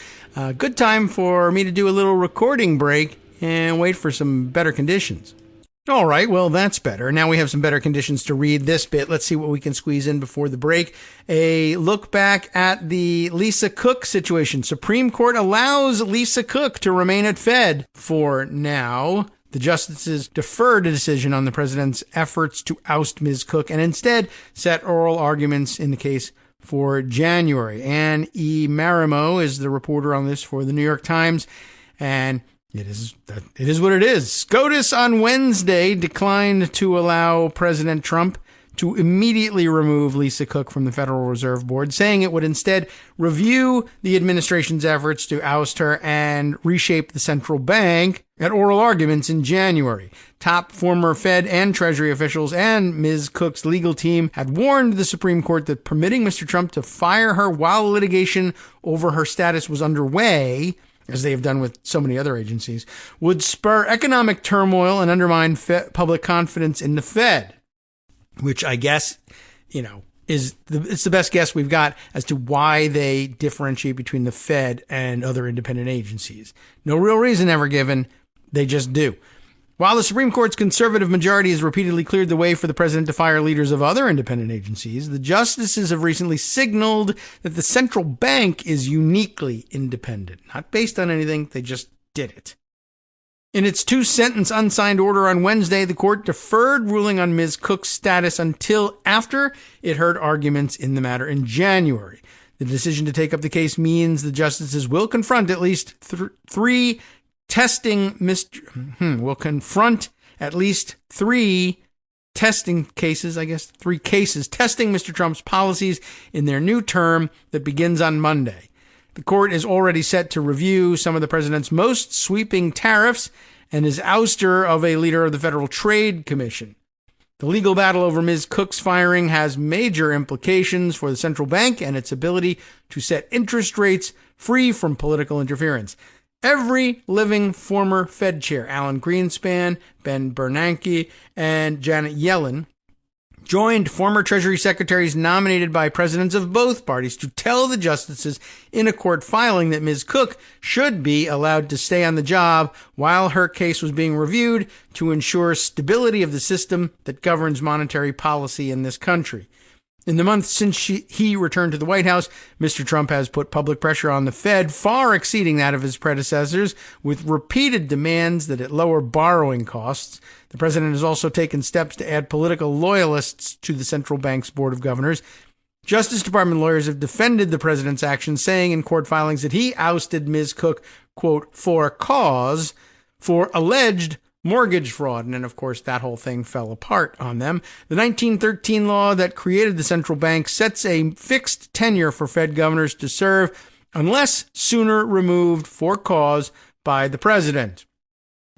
Good time for me to do a little recording break and wait for some better conditions. All right, well, that's better. Now we have some better conditions to read this bit. Let's see what we can squeeze in before the break. A look back at the Lisa Cook situation. Supreme Court allows Lisa Cook to remain at Fed for now. The justices deferred a decision on the president's efforts to oust Ms. Cook and instead set oral arguments in the case for January. Anne E. Marimo is the reporter on this for the New York Times, and it is what it is. SCOTUS on Wednesday declined to allow President Trump to immediately remove Lisa Cook from the Federal Reserve Board, saying it would instead review the administration's efforts to oust her and reshape the central bank at oral arguments in January. Top former Fed and Treasury officials and Ms. Cook's legal team had warned the Supreme Court that permitting Mr. Trump to fire her while litigation over her status was underway, as they have done with so many other agencies, would spur economic turmoil and undermine public confidence in the Fed. Which I guess, it's the best guess we've got as to why they differentiate between the Fed and other independent agencies. No real reason ever given. They just do. While the Supreme Court's conservative majority has repeatedly cleared the way for the president to fire leaders of other independent agencies, the justices have recently signaled that the central bank is uniquely independent. Not based on anything, they just did it. In its two-sentence unsigned order on Wednesday, the court deferred ruling on Ms. Cook's status until after it heard arguments in the matter in January. The decision to take up the case means the justices will confront at least three testing cases, testing Mr. Trump's policies in their new term that begins on Monday. The court is already set to review some of the president's most sweeping tariffs and his ouster of a leader of the Federal Trade Commission. The legal battle over Ms. Cook's firing has major implications for the central bank and its ability to set interest rates free from political interference. Every living former Fed chair, Alan Greenspan, Ben Bernanke, and Janet Yellen, joined former Treasury secretaries nominated by presidents of both parties to tell the justices in a court filing that Ms. Cook should be allowed to stay on the job while her case was being reviewed to ensure stability of the system that governs monetary policy in this country. In the month since he returned to the White House, Mr. Trump has put public pressure on the Fed, far exceeding that of his predecessors, with repeated demands that it lower borrowing costs. The president has also taken steps to add political loyalists to the central bank's board of governors. Justice Department lawyers have defended the president's actions, saying in court filings that he ousted Ms. Cook, quote, for cause, for alleged mortgage fraud. And then, of course, that whole thing fell apart on them. The 1913 law that created the central bank sets a fixed tenure for Fed governors to serve unless sooner removed for cause by the president.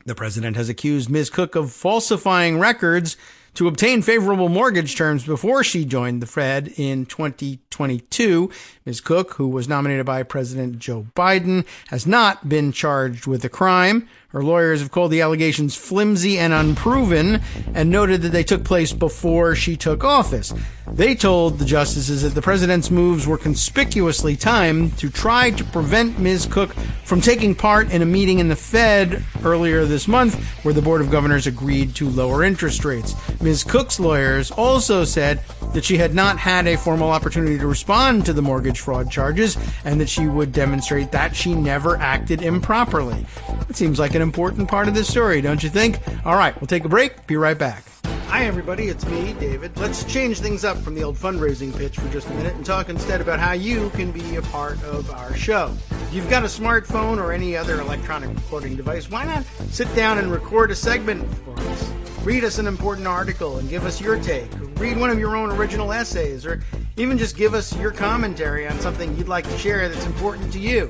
The president has accused Ms. Cook of falsifying records to obtain favorable mortgage terms before she joined the Fed in 2022. Ms. Cook, who was nominated by President Joe Biden, has not been charged with a crime. Her lawyers have called the allegations flimsy and unproven and noted that they took place before she took office. They told the justices that the president's moves were conspicuously timed to try to prevent Ms. Cook from taking part in a meeting in the Fed earlier this month where the Board of Governors agreed to lower interest rates. Ms. Cook's lawyers also said that she had not had a formal opportunity to respond to the mortgage fraud charges and that she would demonstrate that she never acted improperly. It seems like an important part of this story, don't you think? All right, we'll take a break. Be right back. Hi, everybody. It's me, David. Let's change things up from the old fundraising pitch for just a minute and talk instead about how you can be a part of our show. If you've got a smartphone or any other electronic recording device, why not sit down and record a segment for us? Read us an important article and give us your take. Read one of your own original essays, or even just give us your commentary on something you'd like to share that's important to you.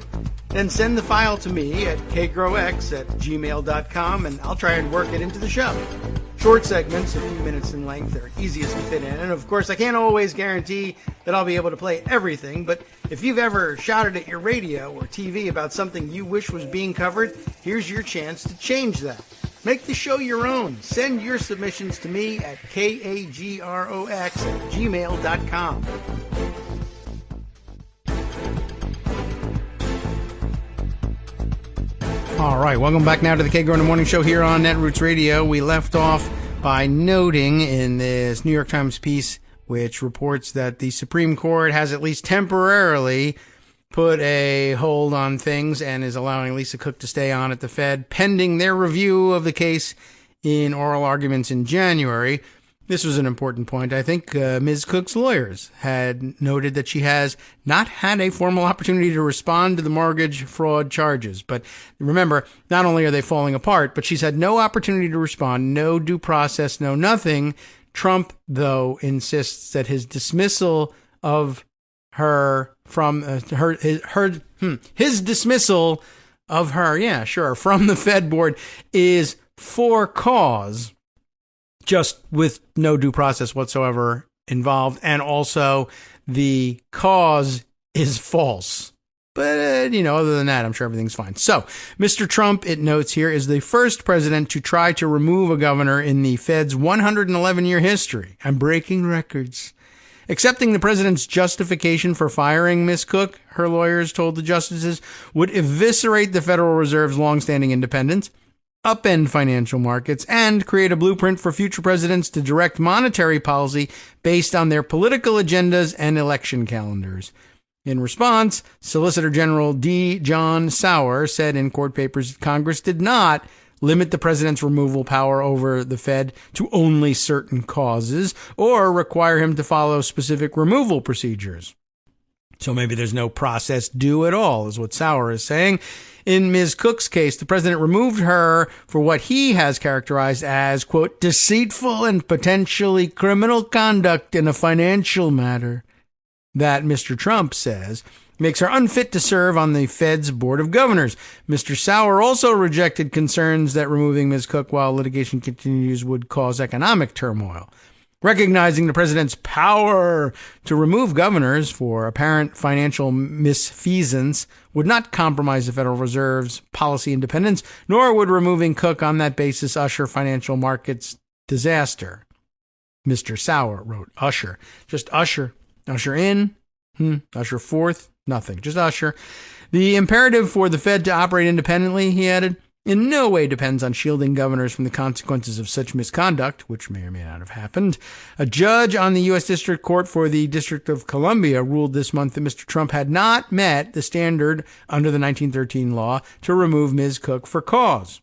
Then send the file to me at kagrox@gmail.com, and I'll try and work it into the show. Short segments, a few minutes in length, are easiest to fit in. And of course, I can't always guarantee that I'll be able to play everything, but if you've ever shouted at your radio or TV about something you wish was being covered, here's your chance to change that. Make the show your own. Send your submissions to me at kagrox@gmail.com. All right, welcome back now to the Kagro in the Morning Show here on Netroots Radio. We left off by noting in this New York Times piece, which reports that the Supreme Court has at least temporarily put a hold on things and is allowing Lisa Cook to stay on at the Fed pending their review of the case in oral arguments in January. This was an important point. I think Ms. Cook's lawyers had noted that she has not had a formal opportunity to respond to the mortgage fraud charges. But remember, not only are they falling apart, but she's had no opportunity to respond, no due process, no nothing. Trump, though, insists that his dismissal of her from his dismissal of her, from the Fed board is for cause, just with no due process whatsoever involved, and also the cause is false. But, other than that, I'm sure everything's fine. So, Mr. Trump, it notes here, is the first president to try to remove a governor in the Fed's 111-year history. I'm breaking records. Accepting the president's justification for firing Ms. Cook, her lawyers told the justices, would eviscerate the Federal Reserve's longstanding independence, upend financial markets, and create a blueprint for future presidents to direct monetary policy based on their political agendas and election calendars. In response, Solicitor General D. John Sauer said in court papers that Congress did not limit the president's removal power over the Fed to only certain causes or require him to follow specific removal procedures. So maybe there's no process due at all, is what Sauer is saying. In Ms. Cook's case, the president removed her for what he has characterized as, quote, deceitful and potentially criminal conduct in a financial matter that Mr. Trump says makes her unfit to serve on the Fed's Board of Governors. Mr. Sauer also rejected concerns that removing Ms. Cook while litigation continues would cause economic turmoil. Recognizing the president's power to remove governors for apparent financial misfeasance would not compromise the Federal Reserve's policy independence, nor would removing Cook on that basis usher financial markets disaster. Mr. Sauer wrote, usher. Just usher. Usher in, usher forth, nothing. Just usher. The imperative for the Fed to operate independently, he added, in no way depends on shielding governors from the consequences of such misconduct, which may or may not have happened. A judge on the U.S. District Court for the District of Columbia ruled this month that Mr. Trump had not met the standard under the 1913 law to remove Ms. Cook for cause.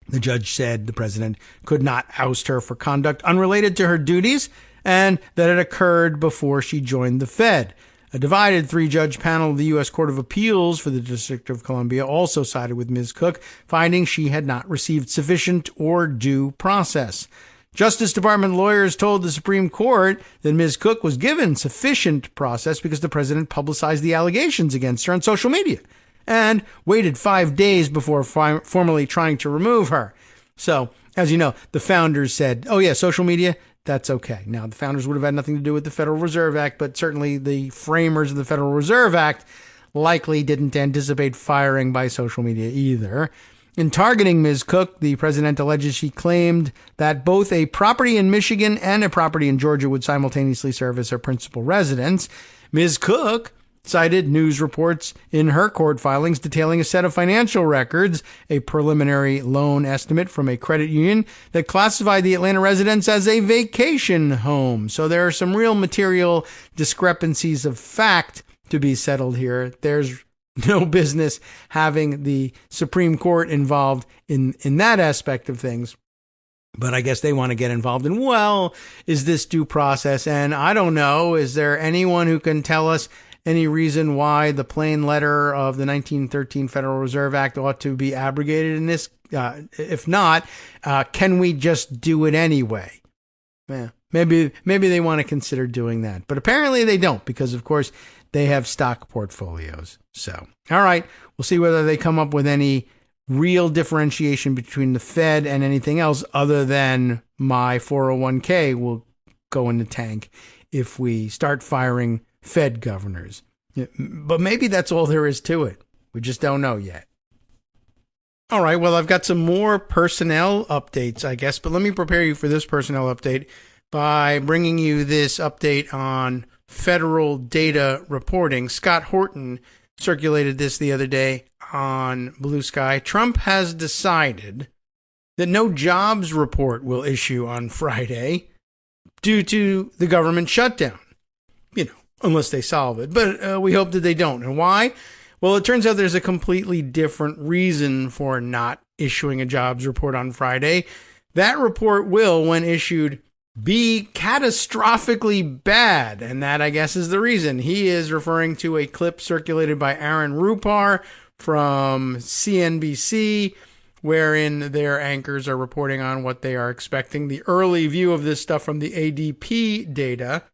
The judge said the president could not oust her for conduct unrelated to her duties and that it occurred before she joined the Fed. A divided three-judge panel of the U.S. Court of Appeals for the District of Columbia also sided with Ms. Cook, finding she had not received sufficient or due process. Justice Department lawyers told the Supreme Court that Ms. Cook was given sufficient process because the president publicized the allegations against her on social media and waited 5 days before formally trying to remove her. So, as you know, the founders said, oh yeah, social media, that's okay. Now, the founders would have had nothing to do with the Federal Reserve Act, but certainly the framers of the Federal Reserve Act likely didn't anticipate firing by social media either. In targeting Ms. Cook, the president alleges she claimed that both a property in Michigan and a property in Georgia would simultaneously serve as her principal residence. Ms. Cook cited news reports in her court filings detailing a set of financial records, a preliminary loan estimate from a credit union that classified the Atlanta residence as a vacation home. So there are some real material discrepancies of fact to be settled here. There's no business having the Supreme Court involved in that aspect of things. But I guess they want to get involved in, well, is this due process? And I don't know. Is there anyone who can tell us any reason why the plain letter of the 1913 Federal Reserve Act ought to be abrogated in this? If not, can we just do it anyway? Yeah, maybe they want to consider doing that. But apparently they don't because, of course, they have stock portfolios. So, all right, we'll see whether they come up with any real differentiation between the Fed and anything else other than my 401k will go in the tank if we start firing Fed governors. But maybe that's all there is to it. We just don't know yet. All right, well, I've got some more personnel updates, I guess, but let me prepare you for this personnel update by bringing you this update on federal data reporting. Scott Horton circulated this the other day on Blue Sky. Trump has decided that no jobs report will issue on Friday due to the government shutdown. Unless they solve it. But we hope that they don't. And why? Well, it turns out there's a completely different reason for not issuing a jobs report on Friday. That report will, when issued, be catastrophically bad. And that, I guess, is the reason. He is referring to a clip circulated by Aaron Rupar from CNBC, wherein their anchors are reporting on what they are expecting. The early view of this stuff from the ADP data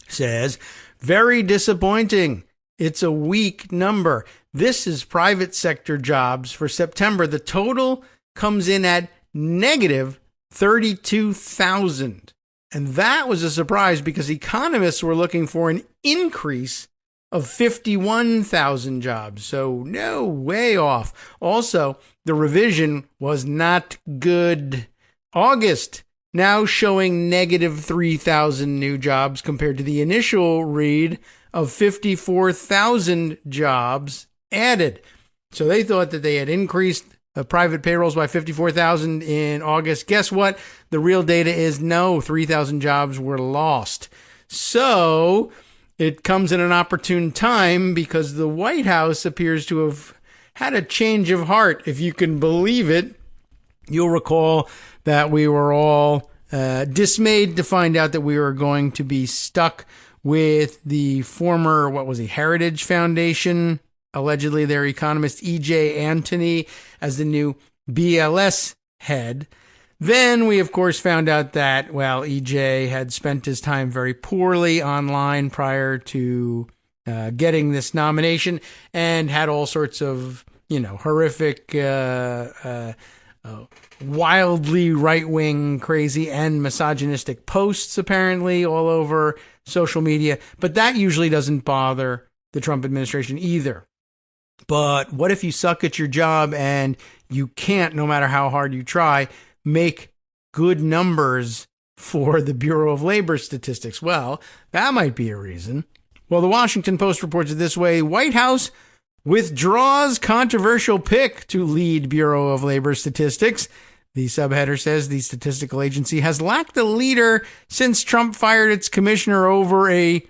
says, very disappointing. It's a weak number. This is private sector jobs for September. The total comes in at negative 32,000. And that was a surprise because economists were looking for an increase of 51,000 jobs. So no, way off. Also, the revision was not good. August now showing negative 3,000 new jobs compared to the initial read of 54,000 jobs added. So they thought that they had increased private payrolls by 54,000 in August. Guess what? The real data is no, 3,000 jobs were lost. So it comes in an opportune time because the White House appears to have had a change of heart, if you can believe it. You'll recall that we were all dismayed to find out that we were going to be stuck with the former, Heritage Foundation, allegedly their economist E.J. Antoni, as the new BLS head. Then we, of course, found out that, E.J. had spent his time very poorly online prior to getting this nomination and had all sorts of, horrific, wildly right-wing, crazy, and misogynistic posts, apparently, all over social media. But that usually doesn't bother the Trump administration either. But what if you suck at your job and you can't, no matter how hard you try, make good numbers for the Bureau of Labor Statistics? Well, that might be a reason. Well, the Washington Post reports it this way. White House withdraws controversial pick to lead Bureau of Labor Statistics. The subheader says the statistical agency has lacked a leader since Trump fired its commissioner over a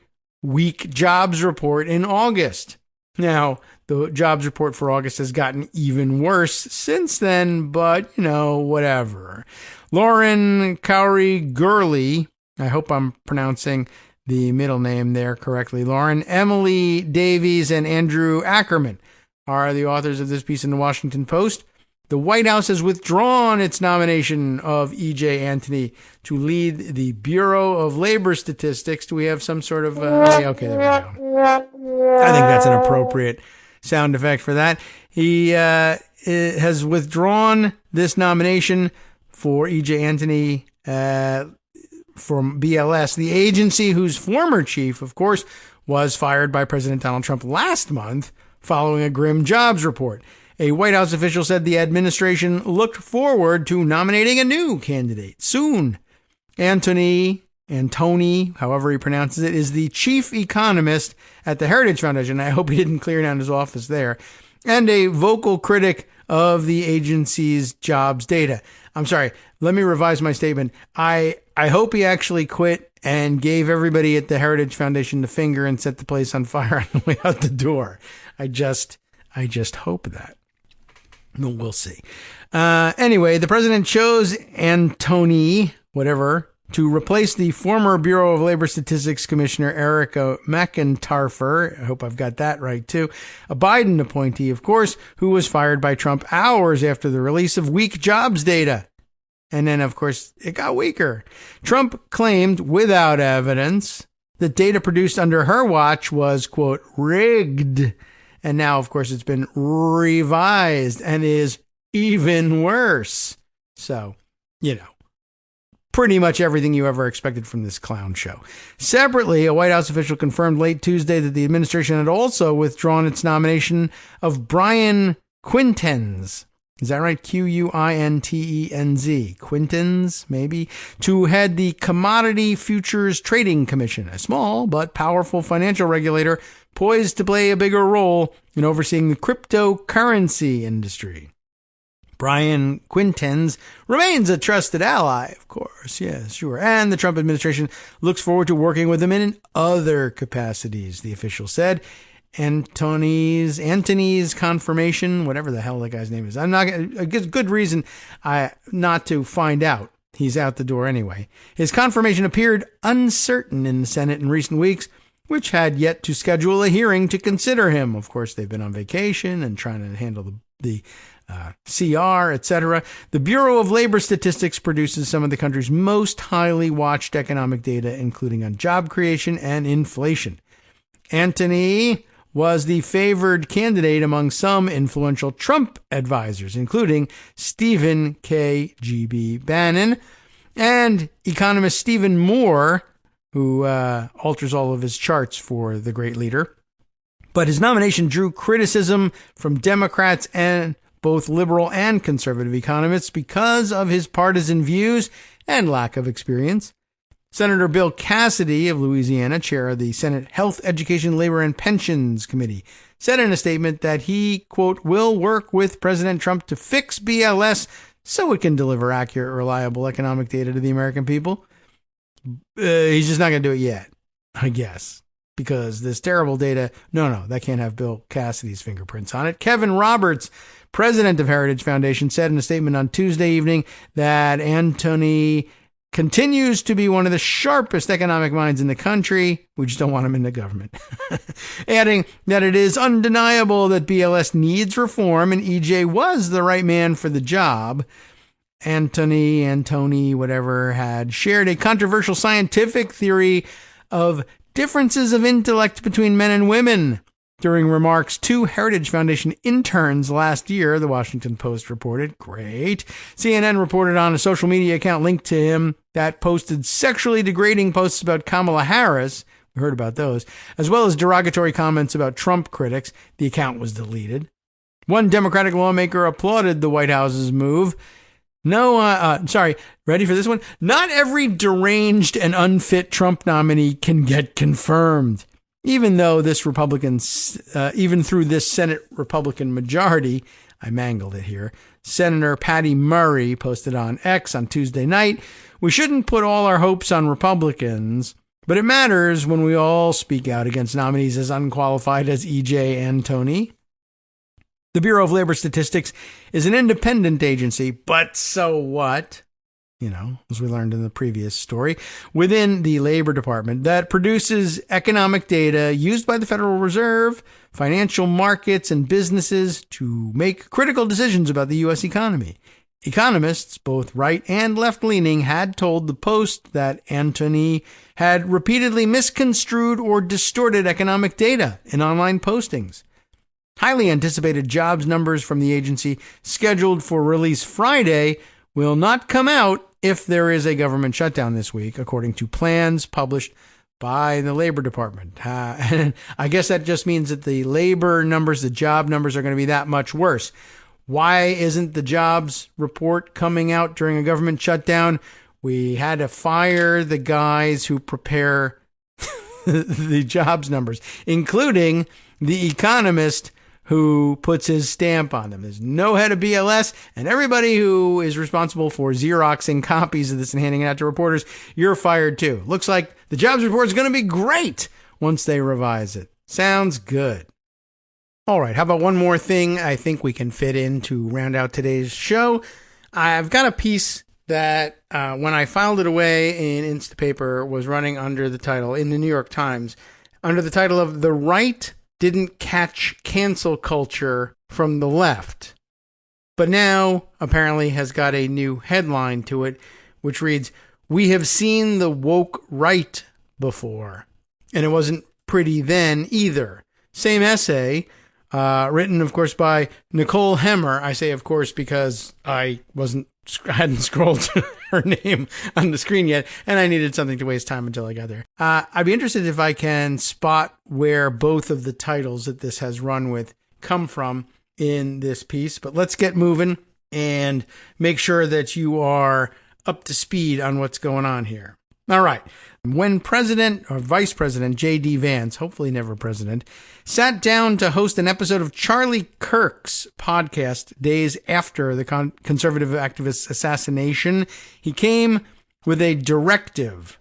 weak jobs report in August. Now, the jobs report for August has gotten even worse since then, but, whatever. Lauren Cowrie-Gurley, I hope I'm pronouncing the middle name there correctly. Lauren, Emily Davies, and Andrew Ackerman are the authors of this piece in the Washington Post. The White House has withdrawn its nomination of E.J. Antoni to lead the Bureau of Labor Statistics. Do we have some sort of... okay, there we go. I think that's an appropriate sound effect for that. He has withdrawn this nomination for E.J. Antoni from BLS, the agency whose former chief, of course, was fired by President Donald Trump last month following a grim jobs report. A White House official said the administration looked forward to nominating a new candidate soon. Antoni, however he pronounces it, is the chief economist at the Heritage Foundation. I hope he didn't clear down his office there. And a vocal critic of the agency's jobs data. I'm sorry, let me revise my statement. I hope he actually quit and gave everybody at the Heritage Foundation the finger and set the place on fire on the way out the door. I just hope that. We'll see. Anyway, the president chose Antoni, to replace the former Bureau of Labor Statistics Commissioner Erica McIntyre. I hope I've got that right, too. A Biden appointee, of course, who was fired by Trump hours after the release of weak jobs data. And then, of course, it got weaker. Trump claimed, without evidence, that data produced under her watch was, quote, rigged. And now, of course, it's been revised and is even worse. So, pretty much everything you ever expected from this clown show. Separately, a White House official confirmed late Tuesday that the administration had also withdrawn its nomination of Brian Quintenz. Is that right? Quintenz. Quintenz, maybe? To head the Commodity Futures Trading Commission, a small but powerful financial regulator poised to play a bigger role in overseeing the cryptocurrency industry. Brian Quintenz remains a trusted ally, of course. Yes, sure. And the Trump administration looks forward to working with him in other capacities, the official said. Antoni's confirmation, whatever the hell that guy's name is. I guess good reason not to find out. He's out the door anyway. His confirmation appeared uncertain in the Senate in recent weeks, which had yet to schedule a hearing to consider him. Of course, they've been on vacation and trying to handle the CR, etc. The Bureau of Labor Statistics produces some of the country's most highly watched economic data, including on job creation and inflation. Antoni was the favored candidate among some influential Trump advisors, including Stephen K. G.B. Bannon and economist Stephen Moore, who alters all of his charts for the great leader. But his nomination drew criticism from Democrats and both liberal and conservative economists because of his partisan views and lack of experience. Senator Bill Cassidy of Louisiana, chair of the Senate Health, Education, Labor, and Pensions Committee, said in a statement that he, quote, will work with President Trump to fix BLS so it can deliver accurate, reliable economic data to the American people. He's just not going to do it yet, I guess, because this terrible data, no, that can't have Bill Cassidy's fingerprints on it. Kevin Roberts, president of Heritage Foundation, said in a statement on Tuesday evening that Antoni continues to be one of the sharpest economic minds in the country. We just don't want him in the government. Adding that it is undeniable that BLS needs reform and EJ was the right man for the job. Antoni, whatever, had shared a controversial scientific theory of differences of intellect between men and women during remarks to Heritage Foundation interns last year, the Washington Post reported. Great. CNN reported on a social media account linked to him that posted sexually degrading posts about Kamala Harris. We heard about those, as well as derogatory comments about Trump critics. The account was deleted. One Democratic lawmaker applauded the White House's move. Ready for this one? Not every deranged and unfit Trump nominee can get confirmed. even though even through this Senate Republican majority, I mangled it here, Senator Patty Murray posted on X on Tuesday night, we shouldn't put all our hopes on Republicans, but it matters when we all speak out against nominees as unqualified as E.J. Antoni. The Bureau of Labor Statistics is an independent agency, but so what? As we learned in the previous story, within the Labor Department that produces economic data used by the Federal Reserve, financial markets, and businesses to make critical decisions about the U.S. economy. Economists, both right and left-leaning, had told the Post that Antoni had repeatedly misconstrued or distorted economic data in online postings. Highly anticipated jobs numbers from the agency, scheduled for release Friday, will not come out if there is a government shutdown this week, according to plans published by the Labor Department. And I guess that just means that the labor numbers, the job numbers, are going to be that much worse. Why isn't the jobs report coming out during a government shutdown? We had to fire the guys who prepare the jobs numbers, including the economist who puts his stamp on them. There's no head of BLS, and everybody who is responsible for Xeroxing copies of this and handing it out to reporters, you're fired too. Looks like the jobs report is going to be great once they revise it. Sounds good. All right, how about one more thing I think we can fit in to round out today's show? I've got a piece that when I filed it away in Instapaper was running under the title, in the New York Times, under the title of "The Right Didn't Catch Cancel Culture from the Left," but now apparently has got a new headline to it, which reads, "We have seen the woke right before." And it wasn't pretty then either. Same essay, written, of course, by Nicole Hemmer. I say, of course, because I hadn't scrolled to her name on the screen yet, and I needed something to waste time until I got there. I'd be interested if I can spot where both of the titles that this has run with come from in this piece, but let's get moving and make sure that you are up to speed on what's going on here. All right. When President or Vice President J.D. Vance, hopefully never president, sat down to host an episode of Charlie Kirk's podcast days after the conservative activist's assassination, he came with a directive.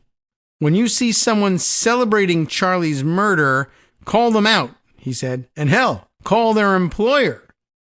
When you see someone celebrating Charlie's murder, call them out, he said, and hell, call their employer.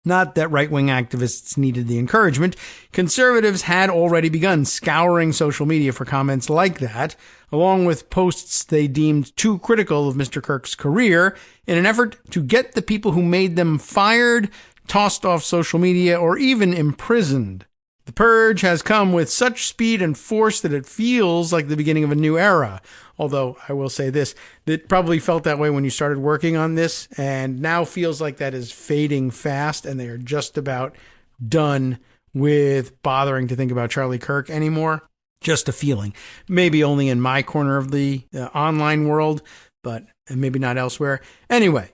Not that right-wing activists needed the encouragement. Conservatives had already begun scouring social media for comments like that, along with posts they deemed too critical of Mr. Kirk's career, in an effort to get the people who made them fired, tossed off social media, or even imprisoned. The purge has come with such speed and force that it feels like the beginning of a new era. Although, I will say this, it probably felt that way when you started working on this, and now feels like that is fading fast, and they are just about done with bothering to think about Charlie Kirk anymore. Just a feeling. Maybe only in my corner of the online world, but maybe not elsewhere. Anyway,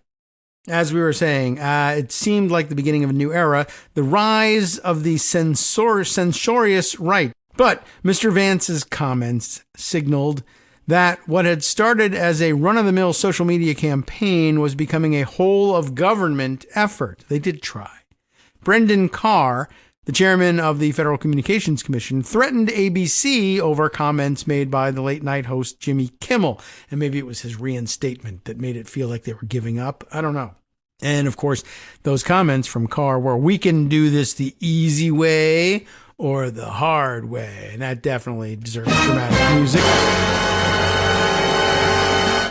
as we were saying, it seemed like the beginning of a new era, the rise of the censorious right. But Mr. Vance's comments signaled that what had started as a run-of-the-mill social media campaign was becoming a whole-of-government effort. They did try. Brendan Carr, the chairman of the Federal Communications Commission, threatened ABC over comments made by the late-night host Jimmy Kimmel. And maybe it was his reinstatement that made it feel like they were giving up. I don't know. And, of course, those comments from Carr were, "We can do this the easy way or the hard way." And that definitely deserves dramatic music.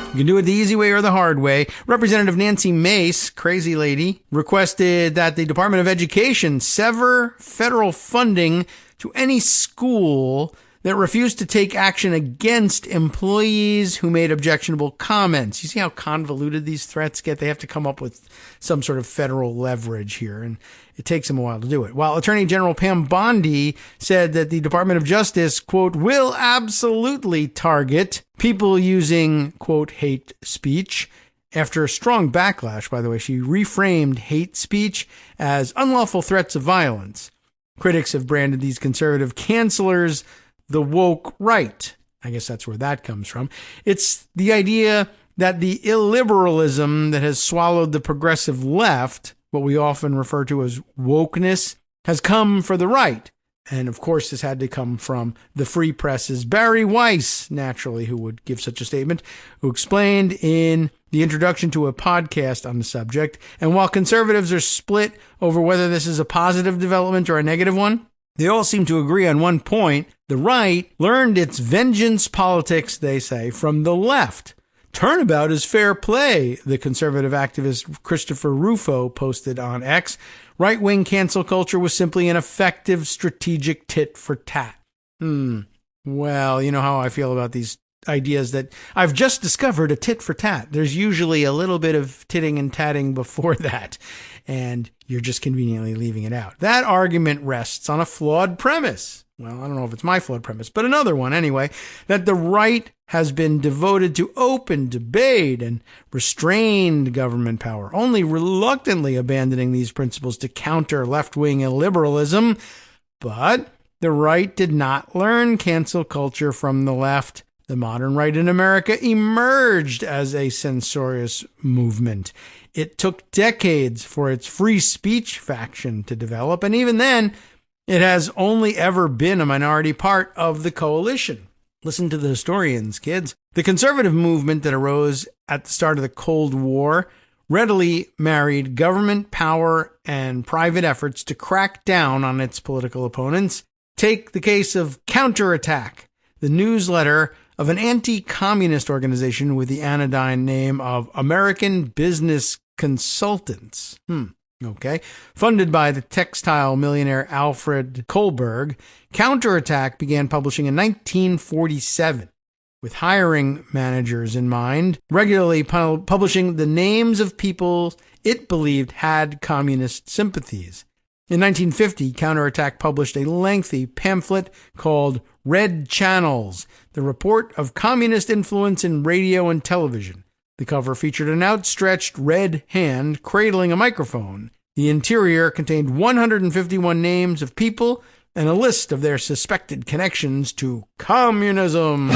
You can do it the easy way or the hard way. Representative Nancy Mace, crazy lady, requested that the Department of Education sever federal funding to any school that refused to take action against employees who made objectionable comments. You see how convoluted these threats get? They have to come up with some sort of federal leverage here, and it takes them a while to do it. While Attorney General Pam Bondi said that the Department of Justice, quote, will absolutely target people using, quote, hate speech. After a strong backlash, by the way, she reframed hate speech as unlawful threats of violence. Critics have branded these conservative cancelers the woke right. I guess that's where that comes from. It's the idea that the illiberalism that has swallowed the progressive left, what we often refer to as wokeness, has come for the right. And of course, this had to come from the free press's Barry Weiss, naturally, who would give such a statement, who explained in the introduction to a podcast on the subject. And while conservatives are split over whether this is a positive development or a negative one, they all seem to agree on one point. The right learned its vengeance politics, they say, from the left. Turnabout is fair play, the conservative activist Christopher Rufo posted on X. Right-wing cancel culture was simply an effective strategic tit for tat. Well, you know how I feel about these ideas that I've just discovered a tit for tat. There's usually a little bit of titting and tatting before that, and you're just conveniently leaving it out. That argument rests on a flawed premise. Well, I don't know if it's my flawed premise, but another one anyway, that the right has been devoted to open debate and restrained government power, only reluctantly abandoning these principles to counter left-wing illiberalism. But the right did not learn cancel culture from the left. The modern right in America emerged as a censorious movement. It took decades for its free speech faction to develop, and even then, it has only ever been a minority part of the coalition. Listen to the historians, kids. The conservative movement that arose at the start of the Cold War readily married government power and private efforts to crack down on its political opponents. Take the case of Counterattack, the newsletter of an anti-communist organization with the anodyne name of American Business Consultants. Okay. Funded by the textile millionaire Alfred Kohlberg, Counterattack began publishing in 1947 with hiring managers in mind, regularly publishing the names of people it believed had communist sympathies. In 1950, Counterattack published a lengthy pamphlet called Red Channels, the report of communist influence in radio and television. The cover featured an outstretched red hand cradling a microphone. The interior contained 151 names of people and a list of their suspected connections to communism. Maybe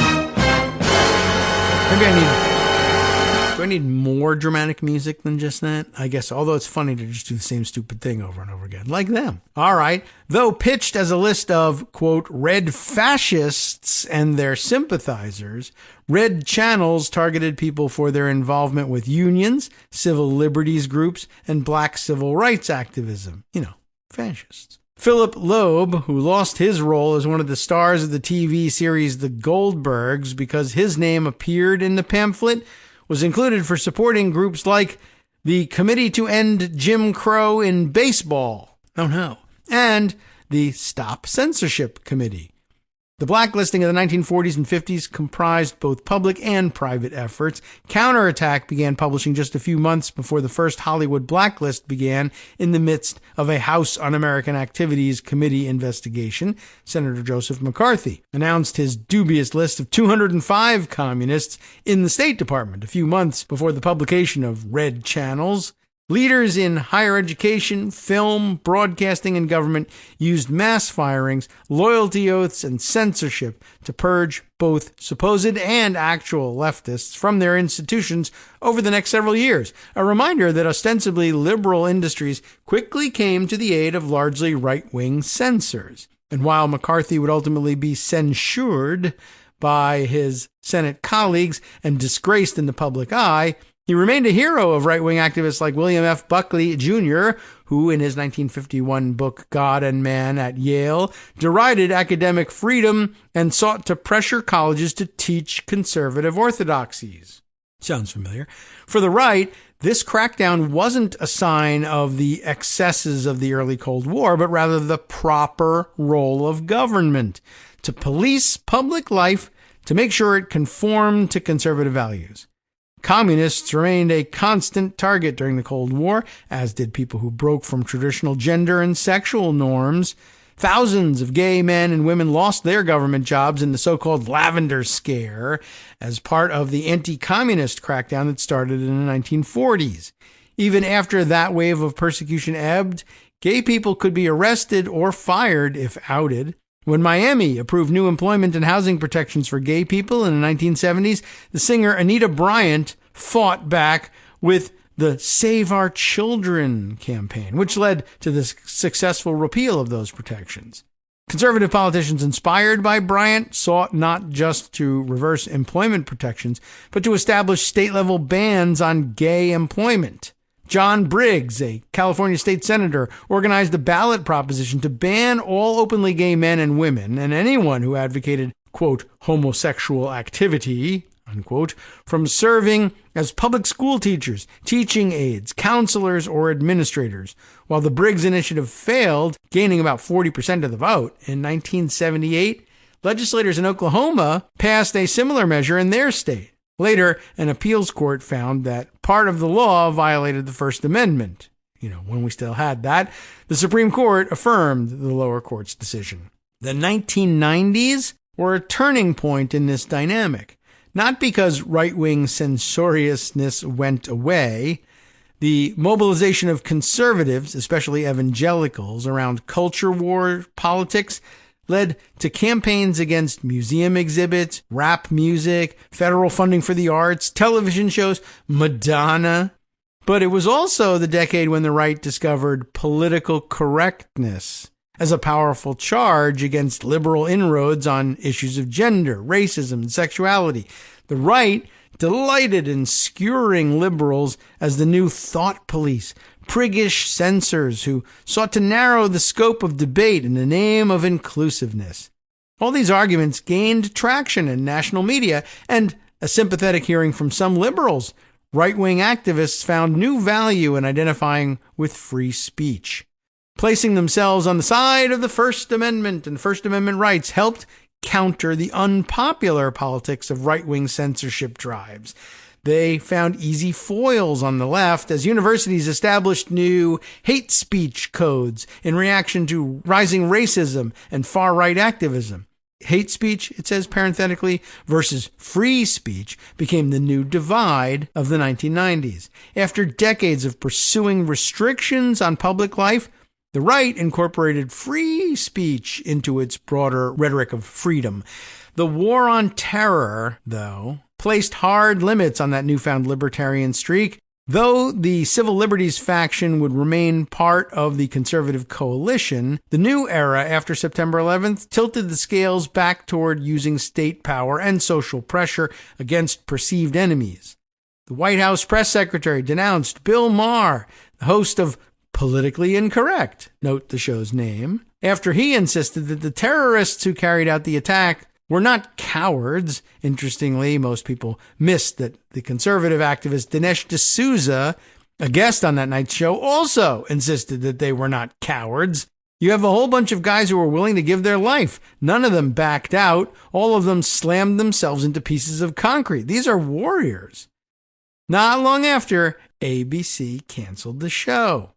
do I need more dramatic music than just that? I guess, although it's funny to just do the same stupid thing over and over again, like them. All right. Though pitched as a list of, quote, red fascists and their sympathizers, Red Channels targeted people for their involvement with unions, civil liberties groups, and black civil rights activism. You know, fascists. Philip Loeb, who lost his role as one of the stars of the TV series The Goldbergs because his name appeared in the pamphlet, was included for supporting groups like the Committee to End Jim Crow in Baseball. Oh no. And the Stop Censorship Committee. The blacklisting of the 1940s and 50s comprised both public and private efforts. Counterattack began publishing just a few months before the first Hollywood blacklist began in the midst of a House Un-American Activities Committee investigation. Senator Joseph McCarthy announced his dubious list of 205 communists in the State Department a few months before the publication of Red Channels. Leaders in higher education, film, broadcasting, and government used mass firings, loyalty oaths, and censorship to purge both supposed and actual leftists from their institutions over the next several years. A reminder that ostensibly liberal industries quickly came to the aid of largely right-wing censors. And while McCarthy would ultimately be censured by his Senate colleagues and disgraced in the public eye, he remained a hero of right-wing activists like William F. Buckley, Jr., who, in his 1951 book God and Man at Yale, derided academic freedom and sought to pressure colleges to teach conservative orthodoxies. Sounds familiar. For the right, this crackdown wasn't a sign of the excesses of the early Cold War, but rather the proper role of government to police public life to make sure it conformed to conservative values. Communists remained a constant target during the Cold War, as did people who broke from traditional gender and sexual norms. Thousands of gay men and women lost their government jobs in the so-called Lavender Scare as part of the anti-communist crackdown that started in the 1940s. Even after that wave of persecution ebbed, gay people could be arrested or fired if outed. When Miami approved new employment and housing protections for gay people in the 1970s, the singer Anita Bryant fought back with the Save Our Children campaign, which led to the successful repeal of those protections. Conservative politicians inspired by Bryant sought not just to reverse employment protections, but to establish state-level bans on gay employment. John Briggs, a California state senator, organized a ballot proposition to ban all openly gay men and women and anyone who advocated, quote, homosexual activity, unquote, from serving as public school teachers, teaching aides, counselors, or administrators. While the Briggs Initiative failed, gaining about 40% of the vote, in 1978, legislators in Oklahoma passed a similar measure in their state. Later, an appeals court found that part of the law violated the First Amendment. When we still had that, the Supreme Court affirmed the lower court's decision. The 1990s were a turning point in this dynamic. Not because right-wing censoriousness went away. The mobilization of conservatives, especially evangelicals, around culture war politics led to campaigns against museum exhibits, rap music, federal funding for the arts, television shows, Madonna. But it was also the decade when the right discovered political correctness as a powerful charge against liberal inroads on issues of gender, racism, and sexuality. The right delighted in skewering liberals as the new thought police, priggish censors who sought to narrow the scope of debate in the name of inclusiveness. All these arguments gained traction in national media and a sympathetic hearing from some liberals. Right-wing activists found new value in identifying with free speech. Placing themselves on the side of the First Amendment and First Amendment rights helped counter the unpopular politics of right-wing censorship drives. They found easy foils on the left as universities established new hate speech codes in reaction to rising racism and far-right activism. Hate speech, it says parenthetically, versus free speech became the new divide of the 1990s. After decades of pursuing restrictions on public life, the right incorporated free speech into its broader rhetoric of freedom. The war on terror, though, placed hard limits on that newfound libertarian streak. Though the civil liberties faction would remain part of the conservative coalition, the new era after September 11th tilted the scales back toward using state power and social pressure against perceived enemies. The White House press secretary denounced Bill Maher, the host of Politically Incorrect, note the show's name, after he insisted that the terrorists who carried out the attack were not cowards. Interestingly, most people missed that the conservative activist Dinesh D'Souza, a guest on that night's show, also insisted that they were not cowards. You have a whole bunch of guys who were willing to give their life. None of them backed out. All of them slammed themselves into pieces of concrete. These are warriors. Not long after, ABC canceled the show.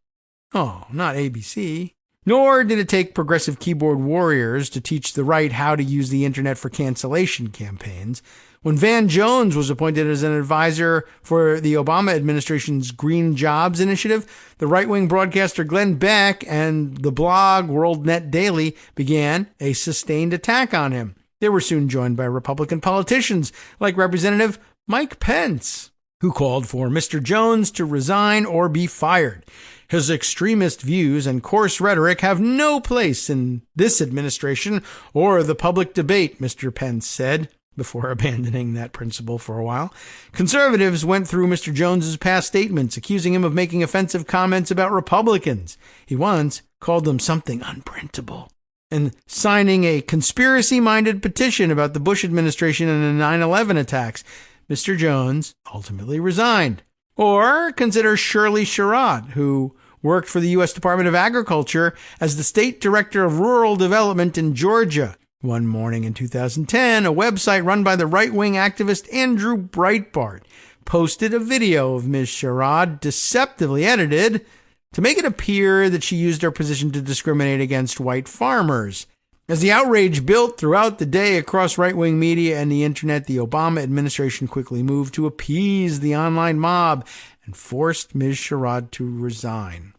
Oh, not ABC. Nor did it take progressive keyboard warriors to teach the right how to use the internet for cancellation campaigns. When Van Jones was appointed as an advisor for the Obama administration's Green Jobs Initiative, the right-wing broadcaster Glenn Beck and the blog WorldNet Daily began a sustained attack on him. They were soon joined by Republican politicians like Representative Mike Pence, who called for Mr. Jones to resign or be fired. His extremist views and coarse rhetoric have no place in this administration or the public debate, Mr. Pence said, before abandoning that principle for a while. Conservatives went through Mr. Jones's past statements, accusing him of making offensive comments about Republicans. He once called them something unprintable, and signing a conspiracy-minded petition about the Bush administration and the 9/11 attacks. Mr. Jones ultimately resigned. Or consider Shirley Sherrod, who worked for the U.S. Department of Agriculture as the State Director of Rural Development in Georgia. One morning in 2010, a website run by the right-wing activist Andrew Breitbart posted a video of Ms. Sherrod deceptively edited to make it appear that she used her position to discriminate against white farmers. As the outrage built throughout the day across right-wing media and the internet, the Obama administration quickly moved to appease the online mob and forced Ms. Sherrod to resign.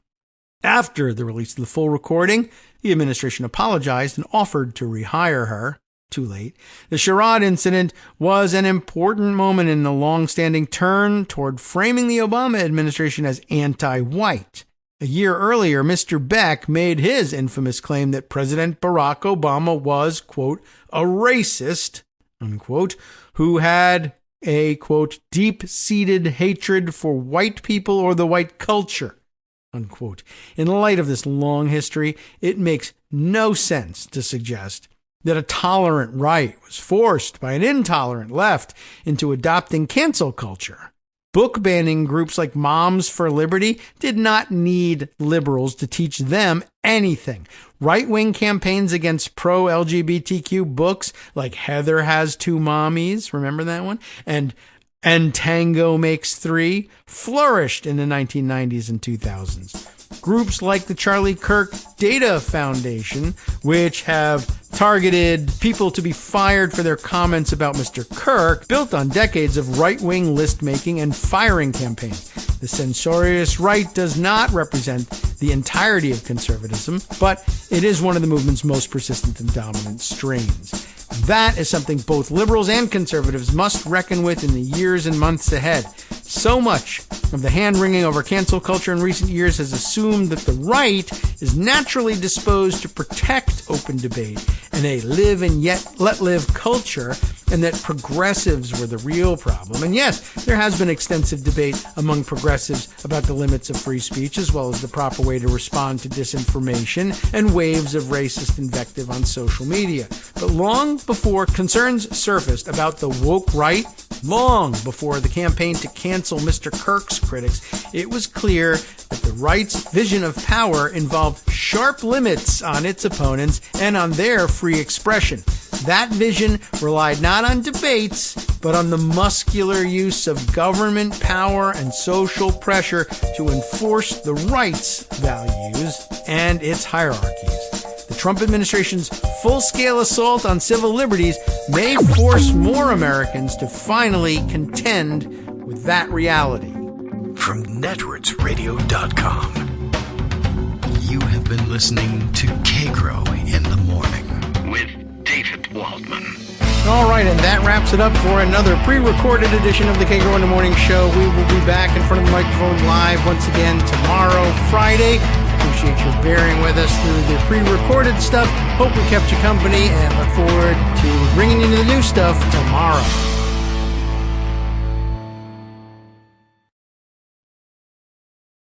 After the release of the full recording, the administration apologized and offered to rehire her. Too late. The charade incident was an important moment in the long-standing turn toward framing the Obama administration as anti-white. A year earlier, Mr. Beck made his infamous claim that President Barack Obama was, quote, a racist, unquote, who had a, quote, deep-seated hatred for white people or the white culture, unquote. In light of this long history, it makes no sense to suggest that a tolerant right was forced by an intolerant left into adopting cancel culture. Book banning groups like Moms for Liberty did not need liberals to teach them anything. Right-wing campaigns against pro-LGBTQ books like Heather Has Two Mommies, remember that one? And Tango Makes Three flourished in the 1990s and 2000s. Groups like the Charlie Kirk Data Foundation, which have targeted people to be fired for their comments about Mr. Kirk, built on decades of right-wing list-making and firing campaigns. The censorious right does not represent the entirety of conservatism, but it is one of the movement's most persistent and dominant strains. That is something both liberals and conservatives must reckon with in the years and months ahead. So much of the hand-wringing over cancel culture in recent years has assumed that the right is naturally disposed to protect open debate and a live and yet let live culture, and that progressives were the real problem. And yes, there has been extensive debate among progressives about the limits of free speech, as well as the proper way to respond to disinformation and waves of racist invective on social media. But long before concerns surfaced about the woke right, long before the campaign to cancel Mr. Kirk's critics, it was clear that the right's vision of power involved sharp limits on its opponents and on their free expression. That vision relied not on debates, but on the muscular use of government power and social pressure to enforce the right's values and its hierarchies. The Trump administration's full-scale assault on civil liberties may force more Americans to finally contend with that reality. From netrootsradio.com, you have been listening to Kagro in the Morning with David Waldman. All right, and that wraps it up for another pre-recorded edition of the Kagro in the Morning show. We will be back in front of the microphone live once again tomorrow, Friday. Appreciate you bearing with us through the pre-recorded stuff. Hope we kept you company and look forward to bringing you the new stuff tomorrow.